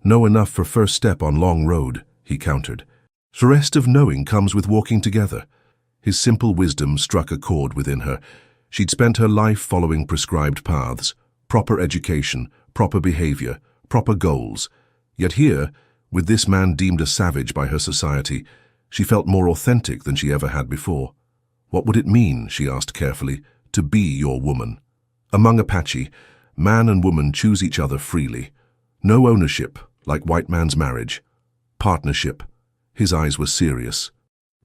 Know enough for first step on long road, he countered. The rest of knowing comes with walking together. His simple wisdom struck a chord within her. She'd spent her life following prescribed paths, proper education, proper behavior, proper goals. Yet here, with this man deemed a savage by her society, she felt more authentic than she ever had before. What would it mean, she asked carefully, to be your woman? Among Apache, man and woman choose each other freely. No ownership, like white man's marriage. Partnership. His eyes were serious.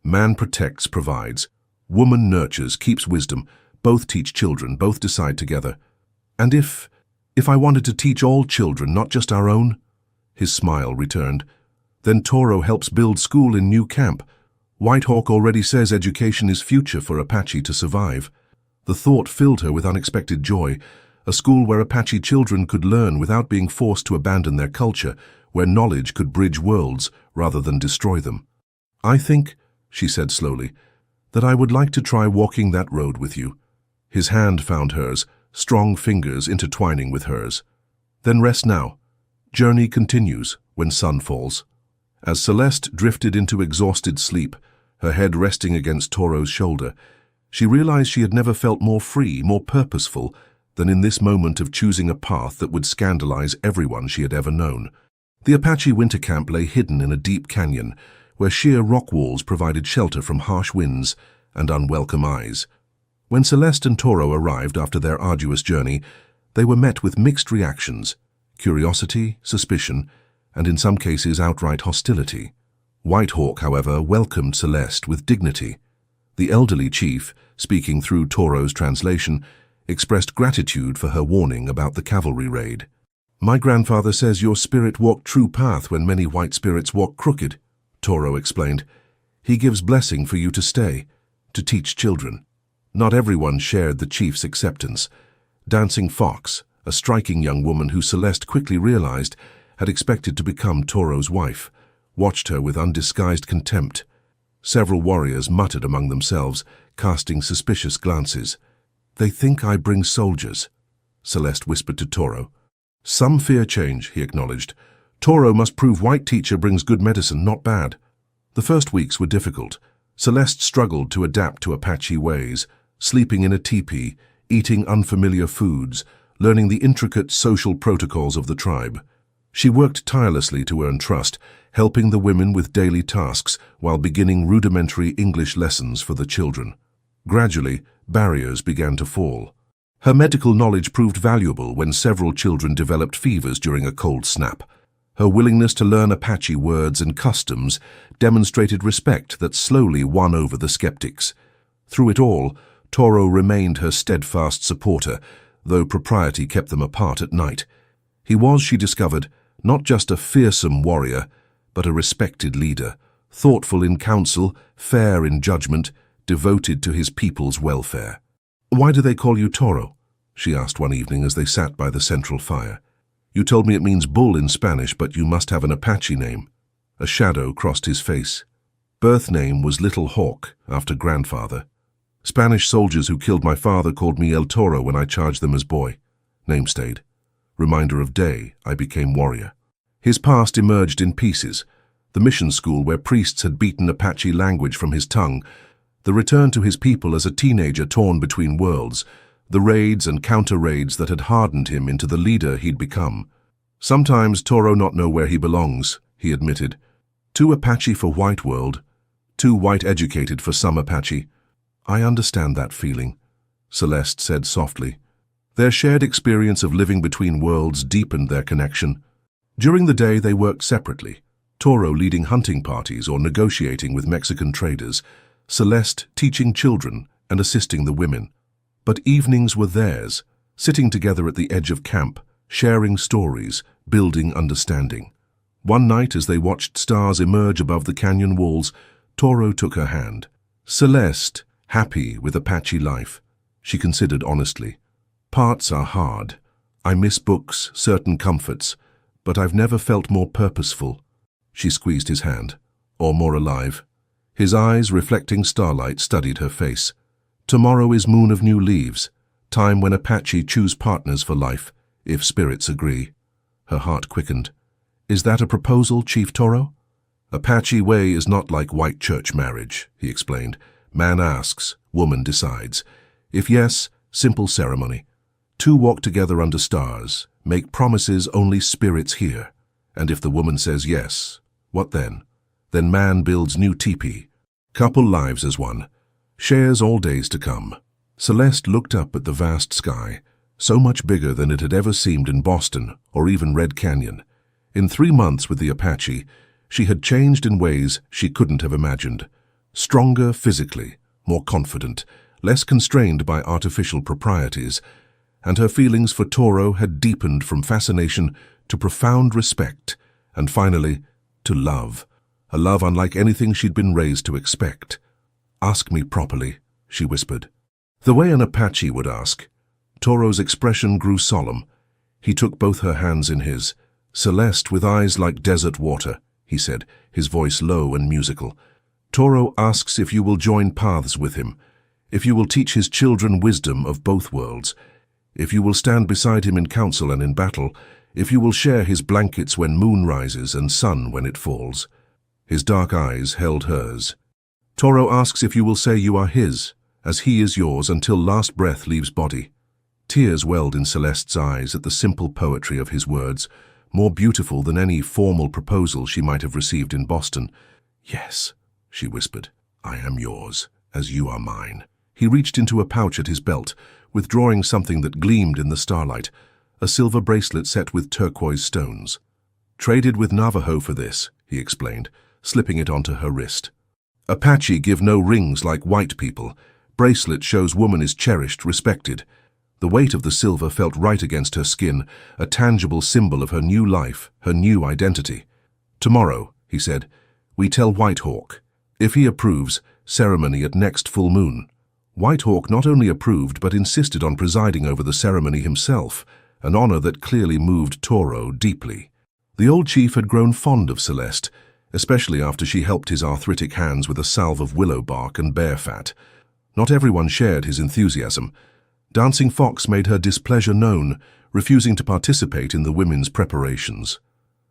Man protects, provides. Woman nurtures, keeps wisdom. Both teach children, both decide together. And if I wanted to teach all children, not just our own? His smile returned. Then Toro helps build school in new camp. White Hawk already says education is future for Apache to survive. The thought filled her with unexpected joy. A school where Apache children could learn without being forced to abandon their culture, where knowledge could bridge worlds rather than destroy them. I think, she said slowly, that I would like to try walking that road with you. His hand found hers, strong fingers intertwining with hers. Then rest now. Journey continues when sun falls. As Celeste drifted into exhausted sleep, her head resting against Toro's shoulder, she realized she had never felt more free, more purposeful, than in this moment of choosing a path that would scandalize everyone she had ever known. The Apache winter camp lay hidden in a deep canyon, where sheer rock walls provided shelter from harsh winds and unwelcome eyes. When Celeste and Toro arrived after their arduous journey, they were met with mixed reactions: curiosity, suspicion, and in some cases outright hostility. White Hawk, however, welcomed Celeste with dignity. The elderly chief, speaking through Toro's translation, expressed gratitude for her warning about the cavalry raid. My grandfather says your spirit walked true path when many white spirits walk crooked, Toro explained. He gives blessing for you to stay, to teach children. Not everyone shared the chief's acceptance. Dancing Fox, a striking young woman who Celeste quickly realized had expected to become Toro's wife, watched her with undisguised contempt. Several warriors muttered among themselves, casting suspicious glances. They think I bring soldiers, Celeste whispered to Toro. Some fear change, he acknowledged. Toro must prove white teacher brings good medicine, not bad. The first weeks were difficult. Celeste struggled to adapt to Apache ways, sleeping in a teepee, eating unfamiliar foods, learning the intricate social protocols of the tribe. She worked tirelessly to earn trust, helping the women with daily tasks while beginning rudimentary English lessons for the children. Gradually, barriers began to fall. Her medical knowledge proved valuable when several children developed fevers during a cold snap. Her willingness to learn Apache words and customs demonstrated respect that slowly won over the skeptics. Through it all, Toro remained her steadfast supporter, though propriety kept them apart at night. He was, she discovered, not just a fearsome warrior, but a respected leader, thoughtful in counsel, fair in judgment, devoted to his people's welfare. Why do they call you Toro? She asked one evening as they sat by the central fire. You told me it means bull in Spanish, but you must have an Apache name. A shadow crossed his face. Birth name was Little Hawk, after grandfather. Spanish soldiers who killed my father called me El Toro when I charged them as boy. Name stayed. Reminder of day I became warrior. His past emerged in pieces. The mission school where priests had beaten Apache language from his tongue, the return to his people as a teenager torn between worlds, the raids and counter-raids that had hardened him into the leader he'd become. Sometimes Toro not know where he belongs, he admitted. Too Apache for white world, too white-educated for some Apache. I understand that feeling, Celeste said softly. Their shared experience of living between worlds deepened their connection. During the day they worked separately, Toro leading hunting parties or negotiating with Mexican traders, Celeste teaching children and assisting the women. But evenings were theirs, sitting together at the edge of camp, sharing stories, building understanding. One night, as they watched stars emerge above the canyon walls, Toro took her hand. Celeste, happy with Apache life, she considered honestly. Parts are hard. I miss books, certain comforts, but I've never felt more purposeful. She squeezed his hand, or more alive. His eyes, reflecting starlight, studied her face. Tomorrow is moon of new leaves, time when Apache choose partners for life, if spirits agree. Her heart quickened. Is that a proposal, Chief Toro? Apache way is not like white church marriage, he explained. Man asks, woman decides. If yes, simple ceremony. Two walk together under stars, make promises only spirits hear. And if the woman says yes, what then? Then man builds new teepee. Couple lives as one. Shares all days to come. Celeste looked up at the vast sky, so much bigger than it had ever seemed in Boston or even Red Canyon. In 3 months with the Apache, she had changed in ways she couldn't have imagined. Stronger physically, more confident, less constrained by artificial proprieties, and her feelings for Toro had deepened from fascination to profound respect, and finally, to love. A love unlike anything she'd been raised to expect. Ask me properly, she whispered. The way an Apache would ask. Toro's expression grew solemn. He took both her hands in his. Celeste with eyes like desert water, he said, his voice low and musical. Toro asks if you will join paths with him, if you will teach his children wisdom of both worlds, if you will stand beside him in council and in battle, if you will share his blankets when moon rises and sun when it falls. His dark eyes held hers. Toro asks if you will say you are his, as he is yours until last breath leaves body. Tears welled in Celeste's eyes at the simple poetry of his words, more beautiful than any formal proposal she might have received in Boston. Yes, she whispered, I am yours, as you are mine. He reached into a pouch at his belt, withdrawing something that gleamed in the starlight, a silver bracelet set with turquoise stones. Traded with Navajo for this, he explained, slipping it onto her wrist. Apache give no rings like white people. Bracelet shows woman is cherished, respected. The weight of the silver felt right against her skin, a tangible symbol of her new life, her new identity. Tomorrow, he said, we tell White Hawk. If he approves, ceremony at next full moon. White Hawk not only approved but insisted on presiding over the ceremony himself, an honor that clearly moved Toro deeply. The old chief had grown fond of Celeste, especially after she helped his arthritic hands with a salve of willow bark and bear fat. Not everyone shared his enthusiasm. Dancing Fox made her displeasure known, refusing to participate in the women's preparations.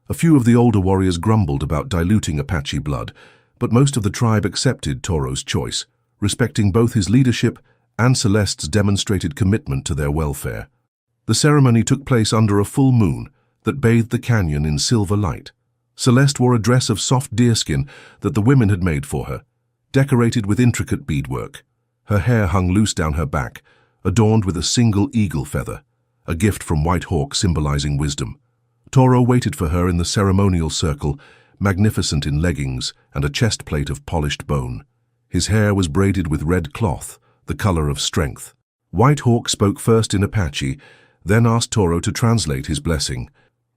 A few of the older warriors grumbled about diluting Apache blood, but most of the tribe accepted Toro's choice, respecting both his leadership and Celeste's demonstrated commitment to their welfare. The ceremony took place under a full moon that bathed the canyon in silver light. Celeste wore a dress of soft deerskin that the women had made for her, decorated with intricate beadwork. Her hair hung loose down her back, adorned with a single eagle feather, a gift from White Hawk symbolizing wisdom. Toro waited for her in the ceremonial circle, magnificent in leggings and a chest plate of polished bone. His hair was braided with red cloth, the color of strength. White Hawk spoke first in Apache, then asked Toro to translate his blessing.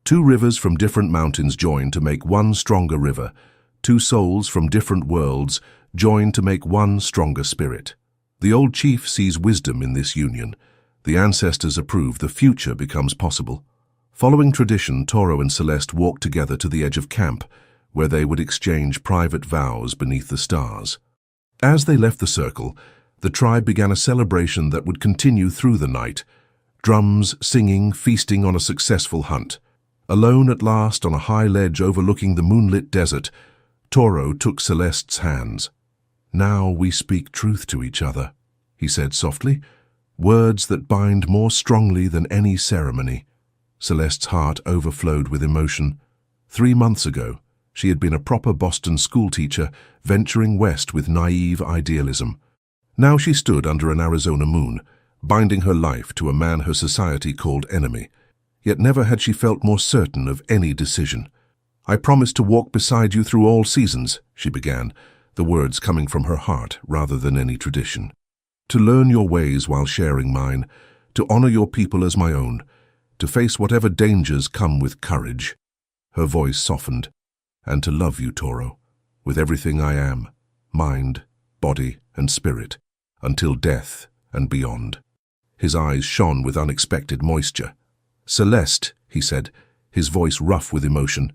2 rivers from different mountains joined to make one stronger river. 2 souls from different worlds joined to make one stronger spirit. The old chief sees wisdom in this union. The ancestors approve, the future becomes possible. Following tradition, Toro and Celeste walked together to the edge of camp, where they would exchange private vows beneath the stars. As they left the circle, the tribe began a celebration that would continue through the night. Drums, singing, feasting on a successful hunt. Alone at last on a high ledge overlooking the moonlit desert, Toro took Celeste's hands. Now we speak truth to each other, he said softly, words that bind more strongly than any ceremony. Celeste's heart overflowed with emotion. 3 months ago, she had been a proper Boston schoolteacher, venturing west with naive idealism. Now she stood under an Arizona moon, binding her life to a man her society called enemy. Yet never had she felt more certain of any decision. "I promise to walk beside you through all seasons," she began, the words coming from her heart rather than any tradition. "To learn your ways while sharing mine, to honor your people as my own, to face whatever dangers come with courage." Her voice softened. "And to love you, Toro, with everything I am, mind, body, and spirit, until death and beyond." His eyes shone with unexpected moisture. "Celeste," he said, his voice rough with emotion,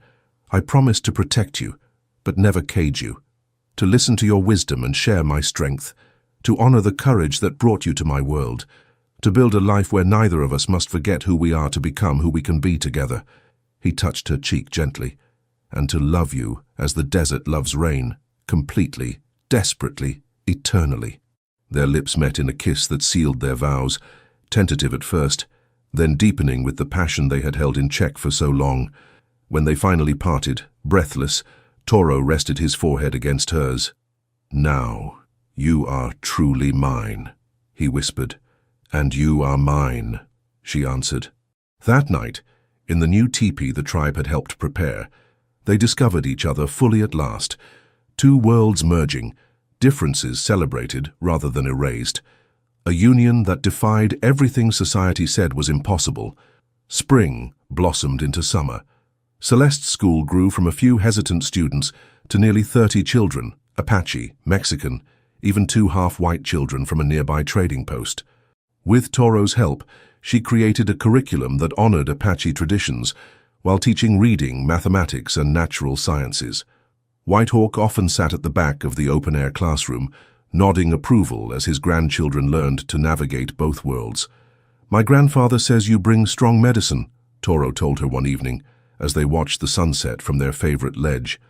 "I promise to protect you, but never cage you, to listen to your wisdom and share my strength, to honor the courage that brought you to my world, to build a life where neither of us must forget who we are to become who we can be together." He touched her cheek gently. "And to love you as the desert loves rain, completely, desperately, eternally." Their lips met in a kiss that sealed their vows, tentative at first, then deepening with the passion they had held in check for so long. When they finally parted, breathless, Toro rested his forehead against hers. "Now, you are truly mine," he whispered. "And you are mine," she answered. That night, in the new teepee the tribe had helped prepare, they discovered each other fully at last, two worlds merging, differences celebrated rather than erased, a union that defied everything society said was impossible. Spring blossomed into summer. Celeste's school grew from a few hesitant students to nearly 30 children, Apache, Mexican, even 2 half-white children from a nearby trading post. With Toro's help, she created a curriculum that honored Apache traditions while teaching reading, mathematics, and natural sciences. Whitehawk often sat at the back of the open-air classroom, nodding approval as his grandchildren learned to navigate both worlds. "My grandfather says you bring strong medicine," Toro told her one evening, as they watched the sunset from their favorite ledge.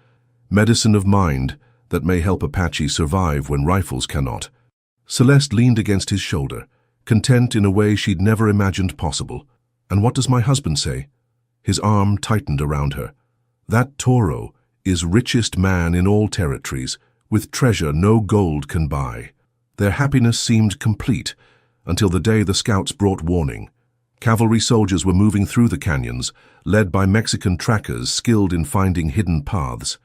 "Medicine of mind that may help Apache survive when rifles cannot." Celeste leaned against his shoulder, content in a way she'd never imagined possible. "And what does my husband say?" His arm tightened around her. "That Toro is richest man in all territories, with treasure no gold can buy." Their happiness seemed complete until the day the scouts brought warning. Cavalry soldiers were moving through the canyons, led by Mexican trackers skilled in finding hidden paths.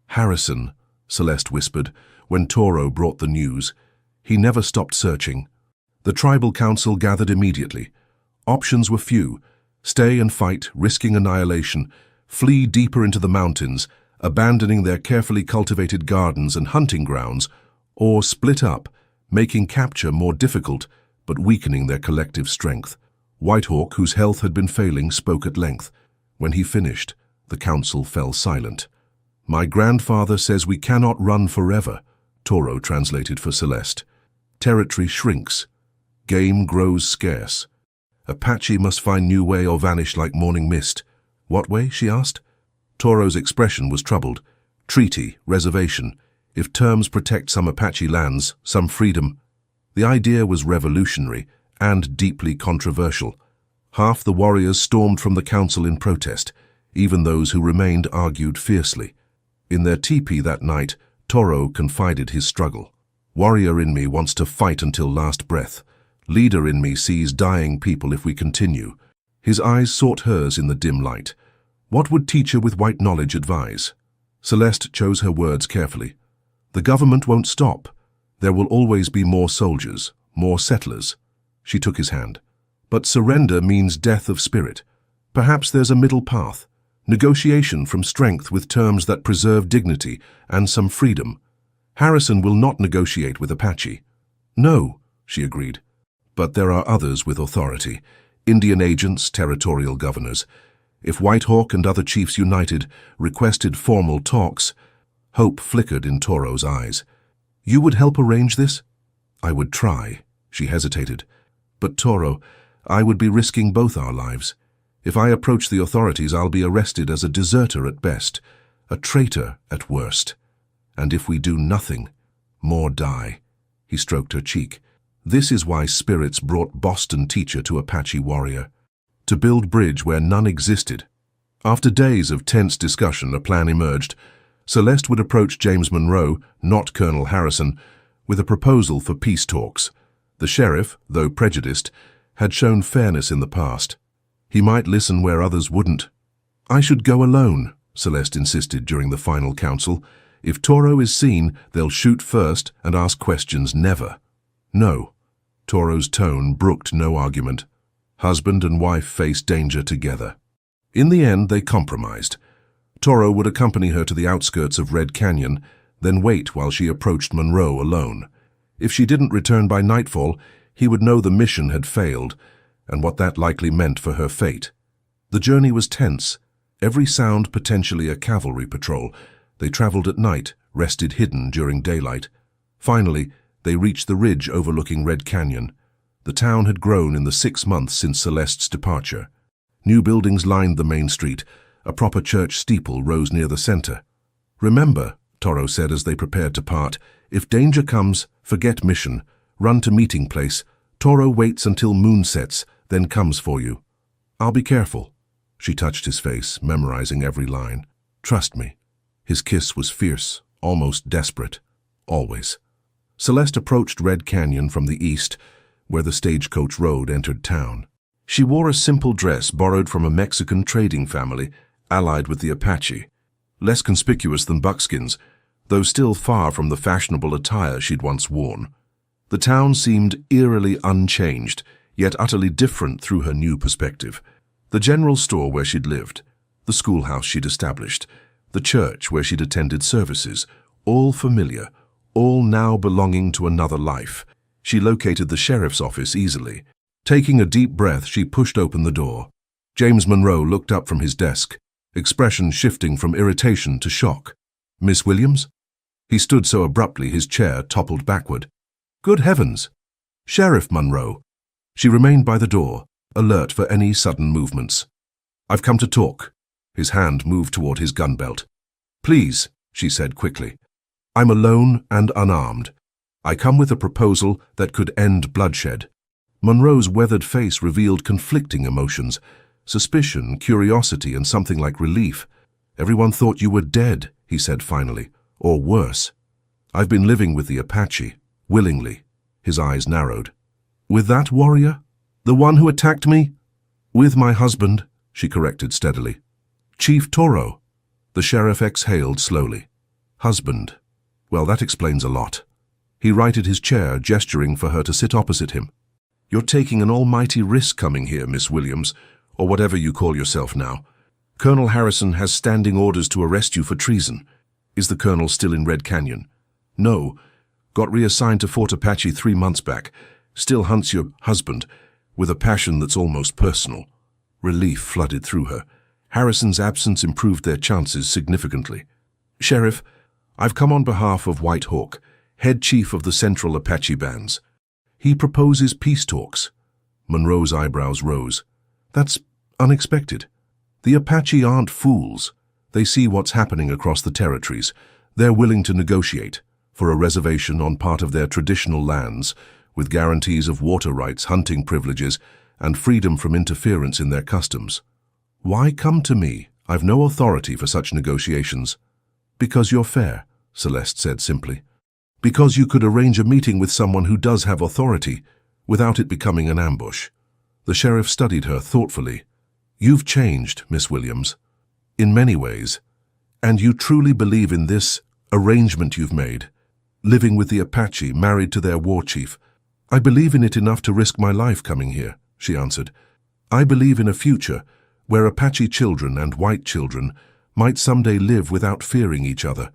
"Harrison," Celeste whispered, when Toro brought the news. He never stopped searching. The tribal council gathered immediately. Options were few: stay and fight, risking annihilation, flee deeper into the mountains, abandoning their carefully cultivated gardens and hunting grounds, or split up, making capture more difficult but weakening their collective strength. Whitehawk, whose health had been failing, spoke at length. When he finished, the council fell silent. "My grandfather says we cannot run forever," Toro translated for Celeste. "Territory shrinks. Game grows scarce. Apache must find new way or vanish like morning mist." "What way?" she asked. Toro's expression was troubled. "Treaty, reservation. If terms protect some Apache lands, some freedom." The idea was revolutionary and deeply controversial. Half the warriors stormed from the council in protest. Even those who remained argued fiercely. In their teepee that night, Toro confided his struggle. "Warrior in me wants to fight until last breath. Leader in me sees dying people if we continue." His eyes sought hers in the dim light. What would teacher with white knowledge advise? Celeste chose her words carefully. "The government won't stop. There will always be more soldiers, more settlers." She took his hand. "But surrender means death of spirit. Perhaps there's a middle path. Negotiation from strength with terms that preserve dignity and some freedom. Harrison will not negotiate with Apache." "No," she agreed. "But there are others with authority. Indian agents, territorial governors. If Whitehawk and other chiefs united, requested formal talks." Hope flickered in Toro's eyes. "You would help arrange this?" "I would try," she hesitated. "But Toro, I would be risking both our lives. If I approach the authorities, I'll be arrested as a deserter at best, a traitor at worst. And if we do nothing, more die." He stroked her cheek. "This is why spirits brought Boston teacher to Apache warrior. to build bridge where none existed. After days of tense discussion, a plan emerged. Celeste would approach James Monroe, not Colonel Harrison, with a proposal for peace talks. The sheriff, though prejudiced, had shown fairness in the past. He might listen where others wouldn't. "I should go alone," Celeste insisted during the final council. "If Toro is seen, they'll shoot first and ask questions never." "No." Toro's tone brooked no argument. Husband and wife faced danger together. In the end, they compromised. Toro would accompany her to the outskirts of Red Canyon, then wait while she approached Monroe alone. If she didn't return by nightfall, he would know the mission had failed, and what that likely meant for her fate. The journey was tense, every sound potentially a cavalry patrol. They traveled at night, rested hidden during daylight. Finally, they reached the ridge overlooking Red Canyon. The town had grown in the 6 months since Celeste's departure. New buildings lined the main street. A proper church steeple rose near the center. "Remember," Toro said as they prepared to part, "if danger comes, forget mission. Run to meeting place. Toro waits until moon sets, then comes for you." "I'll be careful." She touched his face, memorizing every line. "Trust me." His kiss was fierce, almost desperate. Always. Celeste approached Red Canyon from the east, where the stagecoach road entered town. She wore a simple dress borrowed from a Mexican trading family, allied with the Apache. Less conspicuous than buckskins, though still far from the fashionable attire she'd once worn. The town seemed eerily unchanged, yet utterly different through her new perspective. The general store where she'd lived, the schoolhouse she'd established, the church where she'd attended services, all familiar, all now belonging to another life. She located the sheriff's office easily. Taking a deep breath, she pushed open the door. James Monroe looked up from his desk, expression shifting from irritation to shock. "Miss Williams?" He stood so abruptly his chair toppled backward. "Good heavens! Sheriff Monroe!" She remained by the door, alert for any sudden movements. "I've come to talk." His hand moved toward his gun belt. "Please," she said quickly. "I'm alone and unarmed. I come with a proposal that could end bloodshed." Monroe's weathered face revealed conflicting emotions, suspicion, curiosity, and something like relief. "Everyone thought you were dead," he said finally, "or worse." "I've been living with the Apache, willingly." His eyes narrowed. "With that warrior? The one who attacked me?" "With my husband," she corrected steadily. "Chief Toro." The sheriff exhaled slowly. "Husband. Well, that explains a lot." He righted his chair, gesturing for her to sit opposite him. "You're taking an almighty risk coming here, Miss Williams, or whatever you call yourself now. Colonel Harrison has standing orders to arrest you for treason. Is the colonel still in Red Canyon?" "No. Got reassigned to Fort Apache 3 months back. Still hunts your husband, with a passion that's almost personal." Relief flooded through her. Harrison's absence improved their chances significantly. "Sheriff, I've come on behalf of White Hawk, head chief of the Central Apache bands. He proposes peace talks." Monroe's eyebrows rose. "That's unexpected. The Apache aren't fools. They see what's happening across the territories. They're willing to negotiate for a reservation on part of their traditional lands, with guarantees of water rights, hunting privileges, and freedom from interference in their customs. Why come to me? I've no authority for such negotiations." "Because you're fair," Celeste said simply. "Because you could arrange a meeting with someone who does have authority, without it becoming an ambush." The sheriff studied her thoughtfully. "You've changed, Miss Williams, in many ways, and you truly believe in this arrangement you've made, living with the Apache, married to their war chief." "I believe in it enough to risk my life coming here," she answered. "I believe in a future where Apache children and white children might someday live without fearing each other."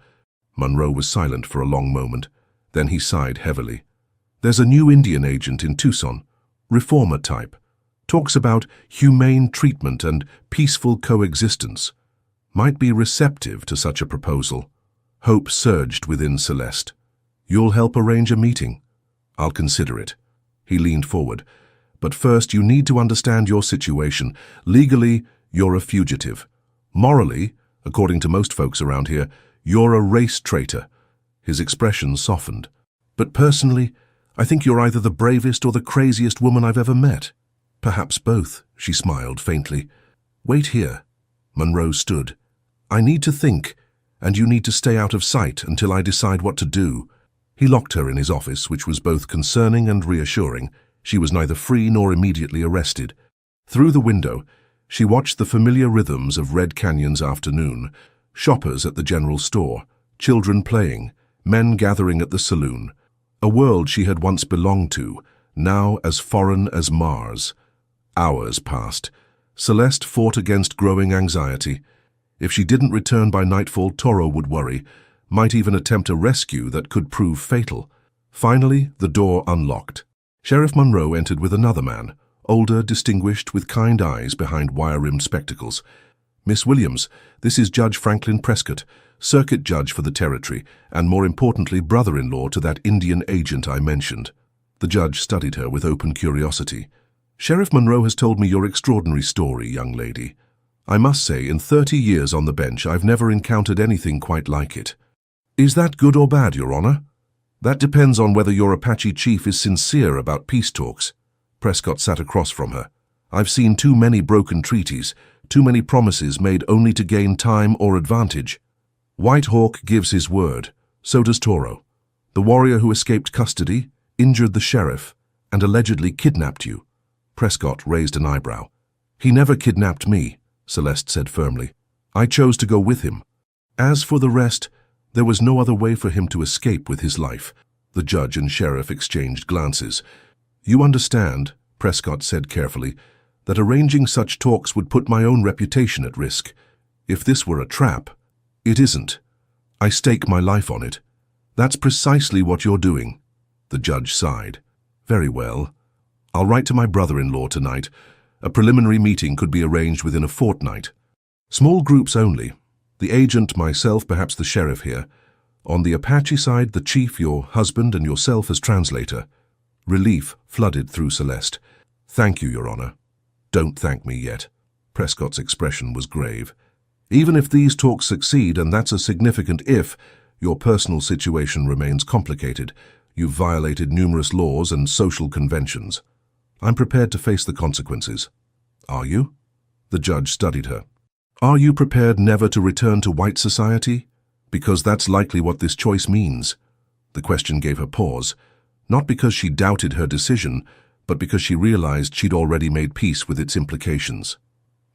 Monroe was silent for a long moment. Then he sighed heavily. "There's a new Indian agent in Tucson, reformer type. Talks about humane treatment and peaceful coexistence. Might be receptive to such a proposal." Hope surged within Celeste. "You'll help arrange a meeting?" "I'll consider it." He leaned forward. "But first, you need to understand your situation. Legally, you're a fugitive. Morally, according to most folks around here, you're a race traitor." His expression softened. "But personally, I think you're either the bravest or the craziest woman I've ever met." "Perhaps both," she smiled faintly. Wait here. Monroe stood. I need to think, and you need to stay out of sight until I decide what to do. He locked her in his office, which was both concerning and reassuring. She was neither free nor immediately arrested. Through the window, she watched the familiar rhythms of Red Canyon's afternoon. Shoppers at the general store, children playing, men gathering at the saloon. A world she had once belonged to, now as foreign as Mars. Hours passed. Celeste fought against growing anxiety. If she didn't return by nightfall, Toro would worry, might even attempt a rescue that could prove fatal. Finally, the door unlocked. Sheriff Monroe entered with another man, older, distinguished, with kind eyes behind wire-rimmed spectacles. Miss Williams, this is Judge Franklin Prescott, circuit judge for the territory, and more importantly, brother-in-law to that Indian agent I mentioned. The judge studied her with open curiosity. Sheriff Monroe has told me your extraordinary story, young lady. I must say, in 30 years on the bench, I've never encountered anything quite like it. Is that good or bad, Your Honor? That depends on whether your Apache chief is sincere about peace talks. Prescott sat across from her. I've seen too many broken treaties, too many promises made only to gain time or advantage. White Hawk gives his word. So does Toro. The warrior who escaped custody, injured the sheriff, and allegedly kidnapped you. Prescott raised an eyebrow. He never kidnapped me, Celeste said firmly. I chose to go with him. As for the rest, there was no other way for him to escape with his life. The judge and sheriff exchanged glances. You understand, Prescott said carefully, that arranging such talks would put my own reputation at risk. If this were a trap, it isn't. I stake my life on it. That's precisely what you're doing. The judge sighed. Very well. I'll write to my brother-in-law tonight. A preliminary meeting could be arranged within a fortnight. Small groups only. The agent, myself, perhaps the sheriff here. On the Apache side, the chief, your husband, and yourself as translator. Relief flooded through Celeste. Thank you, Your Honor. Don't thank me yet. Prescott's expression was grave. Even if these talks succeed, and that's a significant if, your personal situation remains complicated. You've violated numerous laws and social conventions. I'm prepared to face the consequences. Are you? The judge studied her. Are you prepared never to return to white society? Because that's likely what this choice means. The question gave her pause, not because she doubted her decision, but because she realized she'd already made peace with its implications.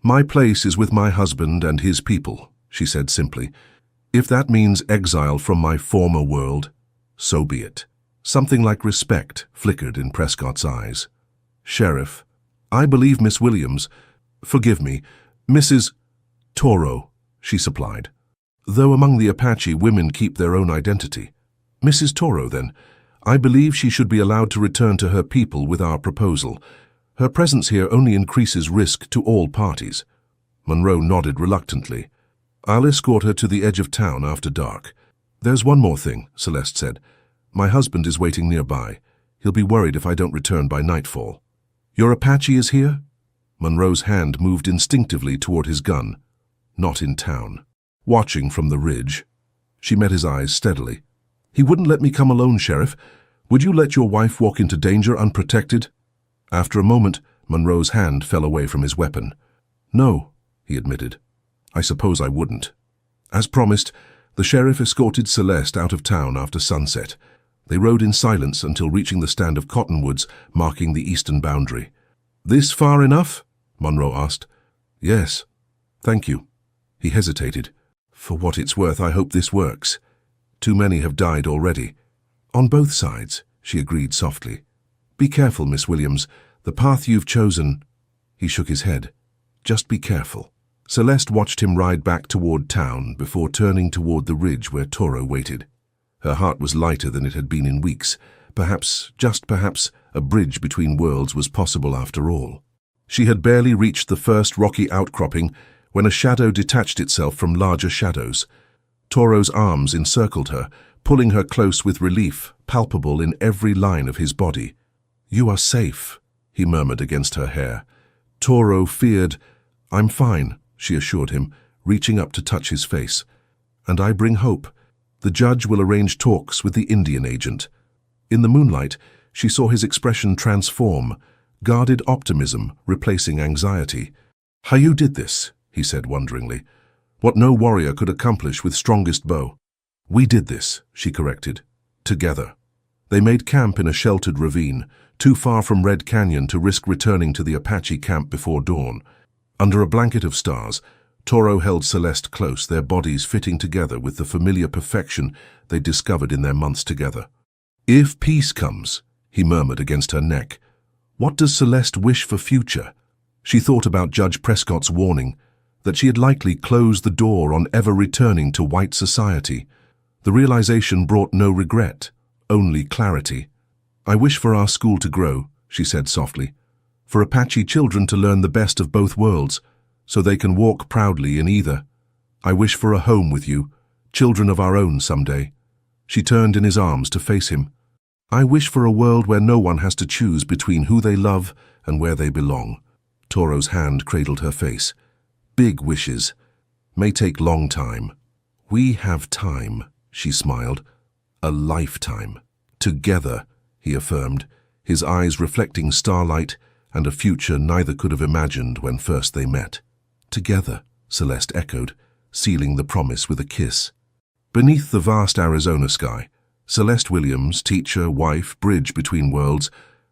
My place is with my husband and his people, she said simply. If that means exile from my former world, so be it. Something like respect flickered in Prescott's eyes. Sheriff, I believe Miss Williams, forgive me, Mrs. Toro, she supplied. Though among the Apache, women keep their own identity. Mrs. Toro, then, I believe she should be allowed to return to her people with our proposal. Her presence here only increases risk to all parties. Monroe nodded reluctantly. I'll escort her to the edge of town after dark. There's one more thing, Celeste said. My husband is waiting nearby. He'll be worried if I don't return by nightfall. Your Apache is here? Monroe's hand moved instinctively toward his gun. Not in town. Watching from the ridge. She met his eyes steadily. He wouldn't let me come alone, Sheriff. Would you let your wife walk into danger unprotected? After a moment, Monroe's hand fell away from his weapon. No, he admitted. I suppose I wouldn't. As promised, the sheriff escorted Celeste out of town after sunset. They rode in silence until reaching the stand of cottonwoods marking the eastern boundary. This far enough? Monroe asked. Yes. Thank you. He hesitated. For what it's worth, I hope this works. Too many have died already. On both sides, she agreed softly. Be careful, Miss Williams. The path you've chosen... He shook his head. Just be careful. Celeste watched him ride back toward town before turning toward the ridge where Toro waited. Her heart was lighter than it had been in weeks. Perhaps, just perhaps, a bridge between worlds was possible after all. She had barely reached the first rocky outcropping when a shadow detached itself from larger shadows. Toro's arms encircled her, pulling her close with relief, palpable in every line of his body. You are safe, he murmured against her hair. Toro feared. I'm fine, she assured him, reaching up to touch his face. And I bring hope. The judge will arrange talks with the Indian agent. In the moonlight, she saw his expression transform, guarded optimism replacing anxiety. "How you did this," he said wonderingly. "What no warrior could accomplish with strongest bow." "We did this," she corrected. "Together." They made camp in a sheltered ravine, too far from Red Canyon to risk returning to the Apache camp before dawn. Under a blanket of stars, Toro held Celeste close, their bodies fitting together with the familiar perfection they'd discovered in their months together. "If peace comes," he murmured against her neck, "what does Celeste wish for future?" She thought about Judge Prescott's warning, that she had likely closed the door on ever returning to white society. The realization brought no regret, only clarity. "I wish for our school to grow," she said softly, "for Apache children to learn the best of both worlds, so they can walk proudly in either. I wish for a home with you, children of our own someday." She turned in his arms to face him. "I wish for a world where no one has to choose between who they love and where they belong." Toro's hand cradled her face. "Big wishes. May take long time." "We have time," she smiled. "A lifetime. Together," he affirmed, his eyes reflecting starlight and a future neither could have imagined when first they met. "Together," Celeste echoed, sealing the promise with a kiss. Beneath the vast Arizona sky, Celeste Williams, teacher, wife, bridge between worlds,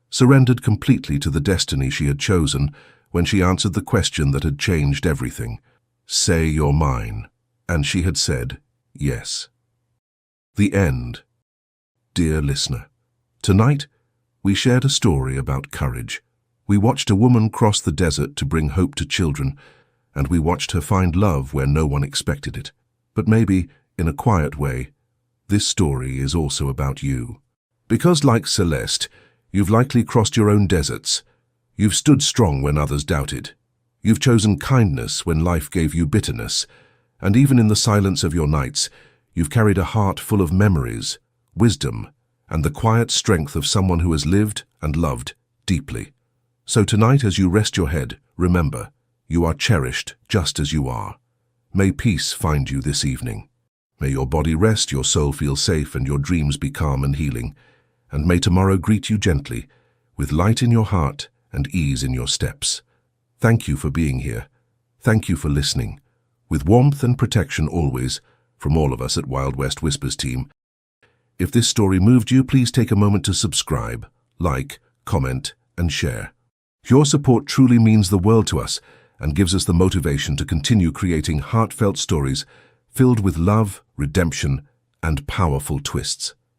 surrendered completely to the destiny she had chosen when she answered the question that had changed everything. "Say you're mine." And she had said, yes. The end. Dear listener, tonight we shared a story about courage. We watched a woman cross the desert to bring hope to children, and we watched her find love where no one expected it. But maybe, in a quiet way, this story is also about you. Because like Celeste, you've likely crossed your own deserts. You've stood strong when others doubted. You've chosen kindness when life gave you bitterness. And even in the silence of your nights, you've carried a heart full of memories, wisdom, and the quiet strength of someone who has lived and loved deeply. So tonight, as you rest your head, remember, you are cherished just as you are. May peace find you this evening. May your body rest, your soul feel safe, and your dreams be calm and healing. And may tomorrow greet you gently, with light in your heart and ease in your steps. Thank you for being here. Thank you for listening. With warmth and protection always, from all of us at Wild West Whispers team. If this story moved you, please take a moment to subscribe, like, comment, and share. Your support truly means the world to us and gives us the motivation to continue creating heartfelt stories filled with love, redemption, and powerful twists.